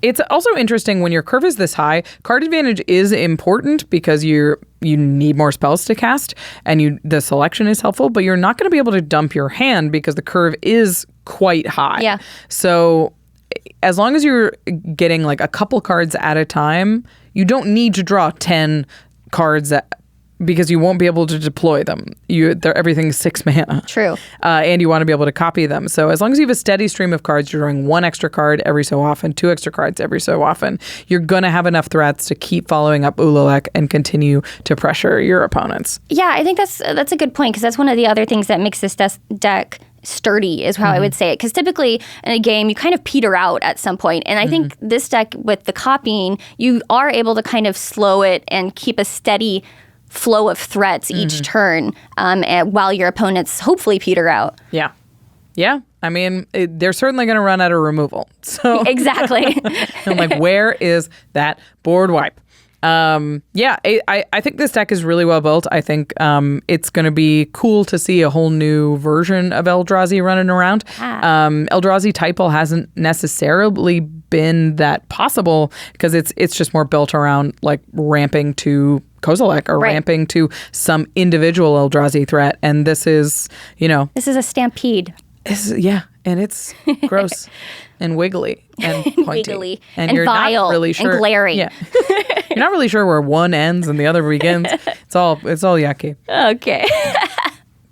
It's also interesting when your curve is this high. Card advantage is important because you need more spells to cast, and the selection is helpful, but you're not going to be able to dump your hand because the curve is quite high. Yeah. So as long as you're getting like a couple cards at a time, you don't need to draw 10 cards because you won't be able to deploy them. Everything's 6 mana. True. And you want to be able to copy them. So as long as you have a steady stream of cards, you're drawing 1 extra card every so often, 2 extra cards every so often, you're going to have enough threats to keep following up Ululek and continue to pressure your opponents. Yeah, I think that's a good point, because that's one of the other things that makes this deck sturdy, is how I would say it. Because typically in a game, you kind of peter out at some point. And I think this deck with the copying, you are able to kind of slow it and keep a steady flow of threats each turn, while your opponents hopefully peter out. Yeah. Yeah. I mean, they're certainly going to run out of removal. So exactly. I'm like, where is that board wipe? I think this deck is really well built. I think it's going to be cool to see a whole new version of Eldrazi running around. Eldrazi Typal hasn't necessarily been that possible because it's just more built around like ramping to Kozilek or ramping to some individual Eldrazi threat. And this is, This is a stampede. And it's gross and wiggly and pointy. Wiggly and you're vile not really sure, and glaring. Yeah. You're not really sure where one ends and the other begins. It's all yucky. Okay.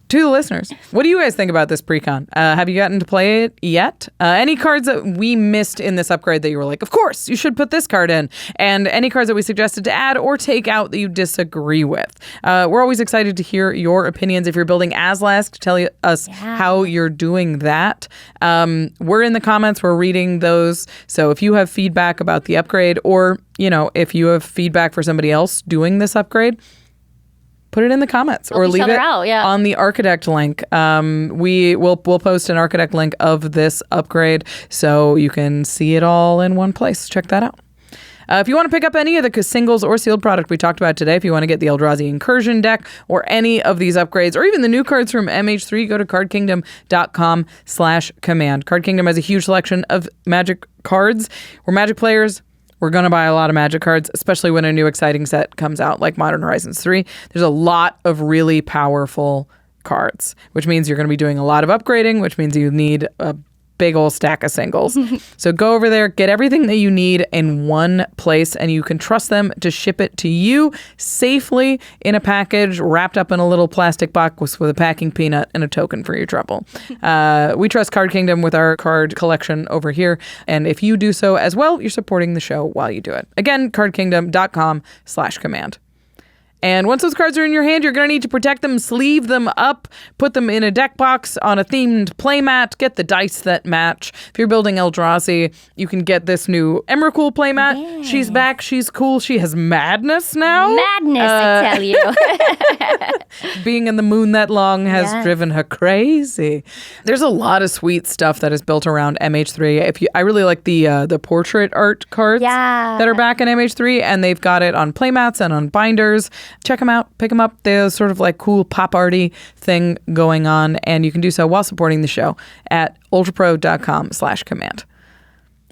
To the listeners, what do you guys think about this Precon? Have you gotten to play it yet? Any cards that we missed in this upgrade that you were like, of course, you should put this card in? And any cards that we suggested to add or take out that you disagree with? We're always excited to hear your opinions. If you're building Azlask, tell us how you're doing that. We're in the comments. We're reading those. So if you have feedback about the upgrade, or, if you have feedback for somebody else doing this upgrade, put it in the comments or leave it on the ARCHIDEKT link. We'll post an ARCHIDEKT link of this upgrade so you can see it all in one place. Check that out. If you want to pick up any of the singles or sealed product we talked about today, if you want to get the Eldrazi Incursion deck or any of these upgrades or even the new cards from MH3, go to cardkingdom.com/command. Card Kingdom has a huge selection of Magic cards. We're Magic players. We're going to buy a lot of Magic cards, especially when a new exciting set comes out like Modern Horizons 3. There's a lot of really powerful cards, which means you're going to be doing a lot of upgrading, which means you need a big old stack of singles. So go over there, get everything that you need in one place, and you can trust them to ship it to you safely in a package wrapped up in a little plastic box with a packing peanut and a token for your trouble. We trust Card Kingdom with our card collection over here, and if you do so as well, you're supporting the show while you do it. Again, cardkingdom.com/command. And once those cards are in your hand, you're going to need to protect them, sleeve them up, put them in a deck box on a themed playmat, get the dice that match. If you're building Eldrazi, you can get this new Emrakul playmat. Yeah. She's back. She's cool. She has madness now. Madness, I tell you. Being in the moon that long has driven her crazy. There's a lot of sweet stuff that is built around MH3. I really like the portrait art cards that are back in MH3, and they've got it on playmats and on binders. check them out, pick them up. There's sort of like cool pop arty thing going on, and you can do so while supporting the show at ultrapro.com/command.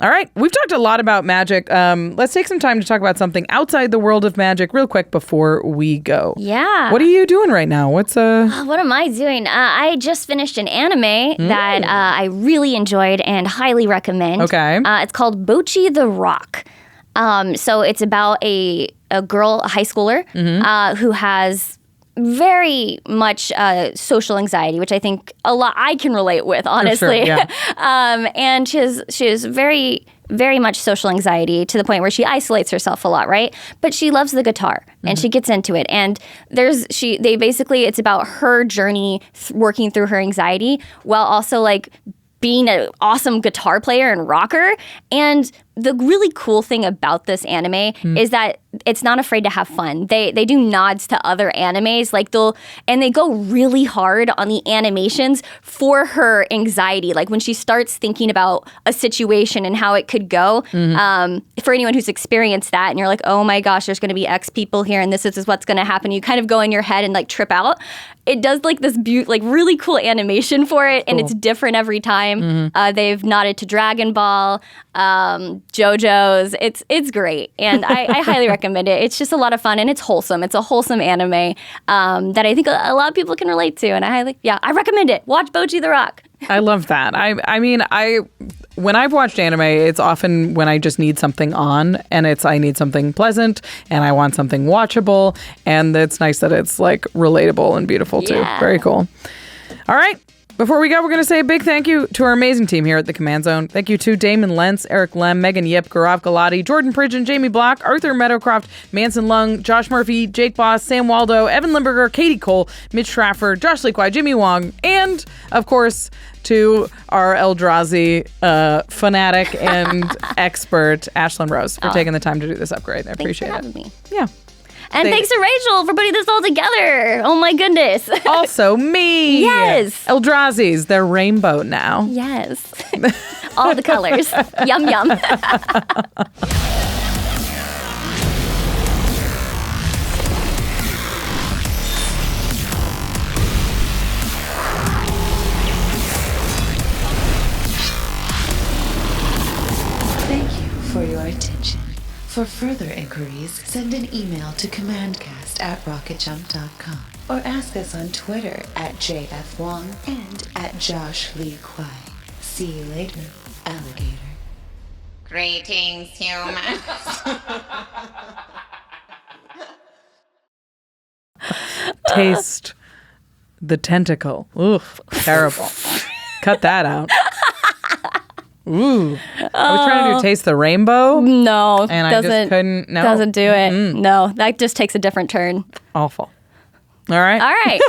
All right, we've talked a lot about Magic. Let's take some time to talk about something outside the world of Magic real quick before we go. Yeah. What are you doing right now? What am I doing? I just finished an anime that I really enjoyed and highly recommend. Okay. It's called Bocchi the Rock. So it's about a girl, a high schooler, who has very much social anxiety, which I think a lot I can relate with, honestly. Sure, yeah. And she has very, very much social anxiety to the point where she isolates herself a lot, right? But she loves the guitar and she gets into it. And it's about her journey working through her anxiety while also like being an awesome guitar player and rocker. And the really cool thing about this anime is that it's not afraid to have fun. They do nods to other animes, they go really hard on the animations for her anxiety. Like when she starts thinking about a situation and how it could go, for anyone who's experienced that and you're like, oh my gosh, there's going to be X people here and this is what's going to happen. You kind of go in your head and like trip out. It does like this really cool animation for it, and it's different every time. They've nodded to Dragon Ball, JoJo's. It's great, and I highly recommend it. It's just a lot of fun, and it's wholesome. It's a wholesome anime that I think a lot of people can relate to, and I recommend it. Watch Bocchi the Rock. I love that. I mean, when I've watched anime, it's often when I just need something on, and I need something pleasant, and I want something watchable, and it's nice that it's like relatable and beautiful too. Very cool. All right. Before we go, we're going to say a big thank you to our amazing team here at the Command Zone. Thank you to Damon Lentz, Eric Lem, Megan Yip, Gaurav Galati, Jordan Pridgeon, Jamie Block, Arthur Meadowcroft, Manson Lung, Josh Murphy, Jake Boss, Sam Waldo, Evan Limburger, Katie Cole, Mitch Schrafer, Josh Leakwai, Jimmy Wong, and, of course, to our Eldrazi fanatic and expert, Ashlen Rose, for taking the time to do this upgrade. I appreciate it. Thanks for having me. Yeah. And thanks to Rachel for putting this all together. Oh my goodness. Also me. Yes. Eldrazi's, they're rainbow now. Yes. All the colors. Yum, yum. Thank you for your attention. For further inquiries, send an email to commandcast@rocketjump.com or ask us on Twitter @JFWong and @Josh Lee Kwai. See you later, alligator. Greetings, humans. Taste the tentacle. Oof, terrible. Cut that out. Ooh. I was trying to do Taste the Rainbow. No. And I just couldn't. No. Doesn't do it. No, that just takes a different turn. Awful. All right. All right.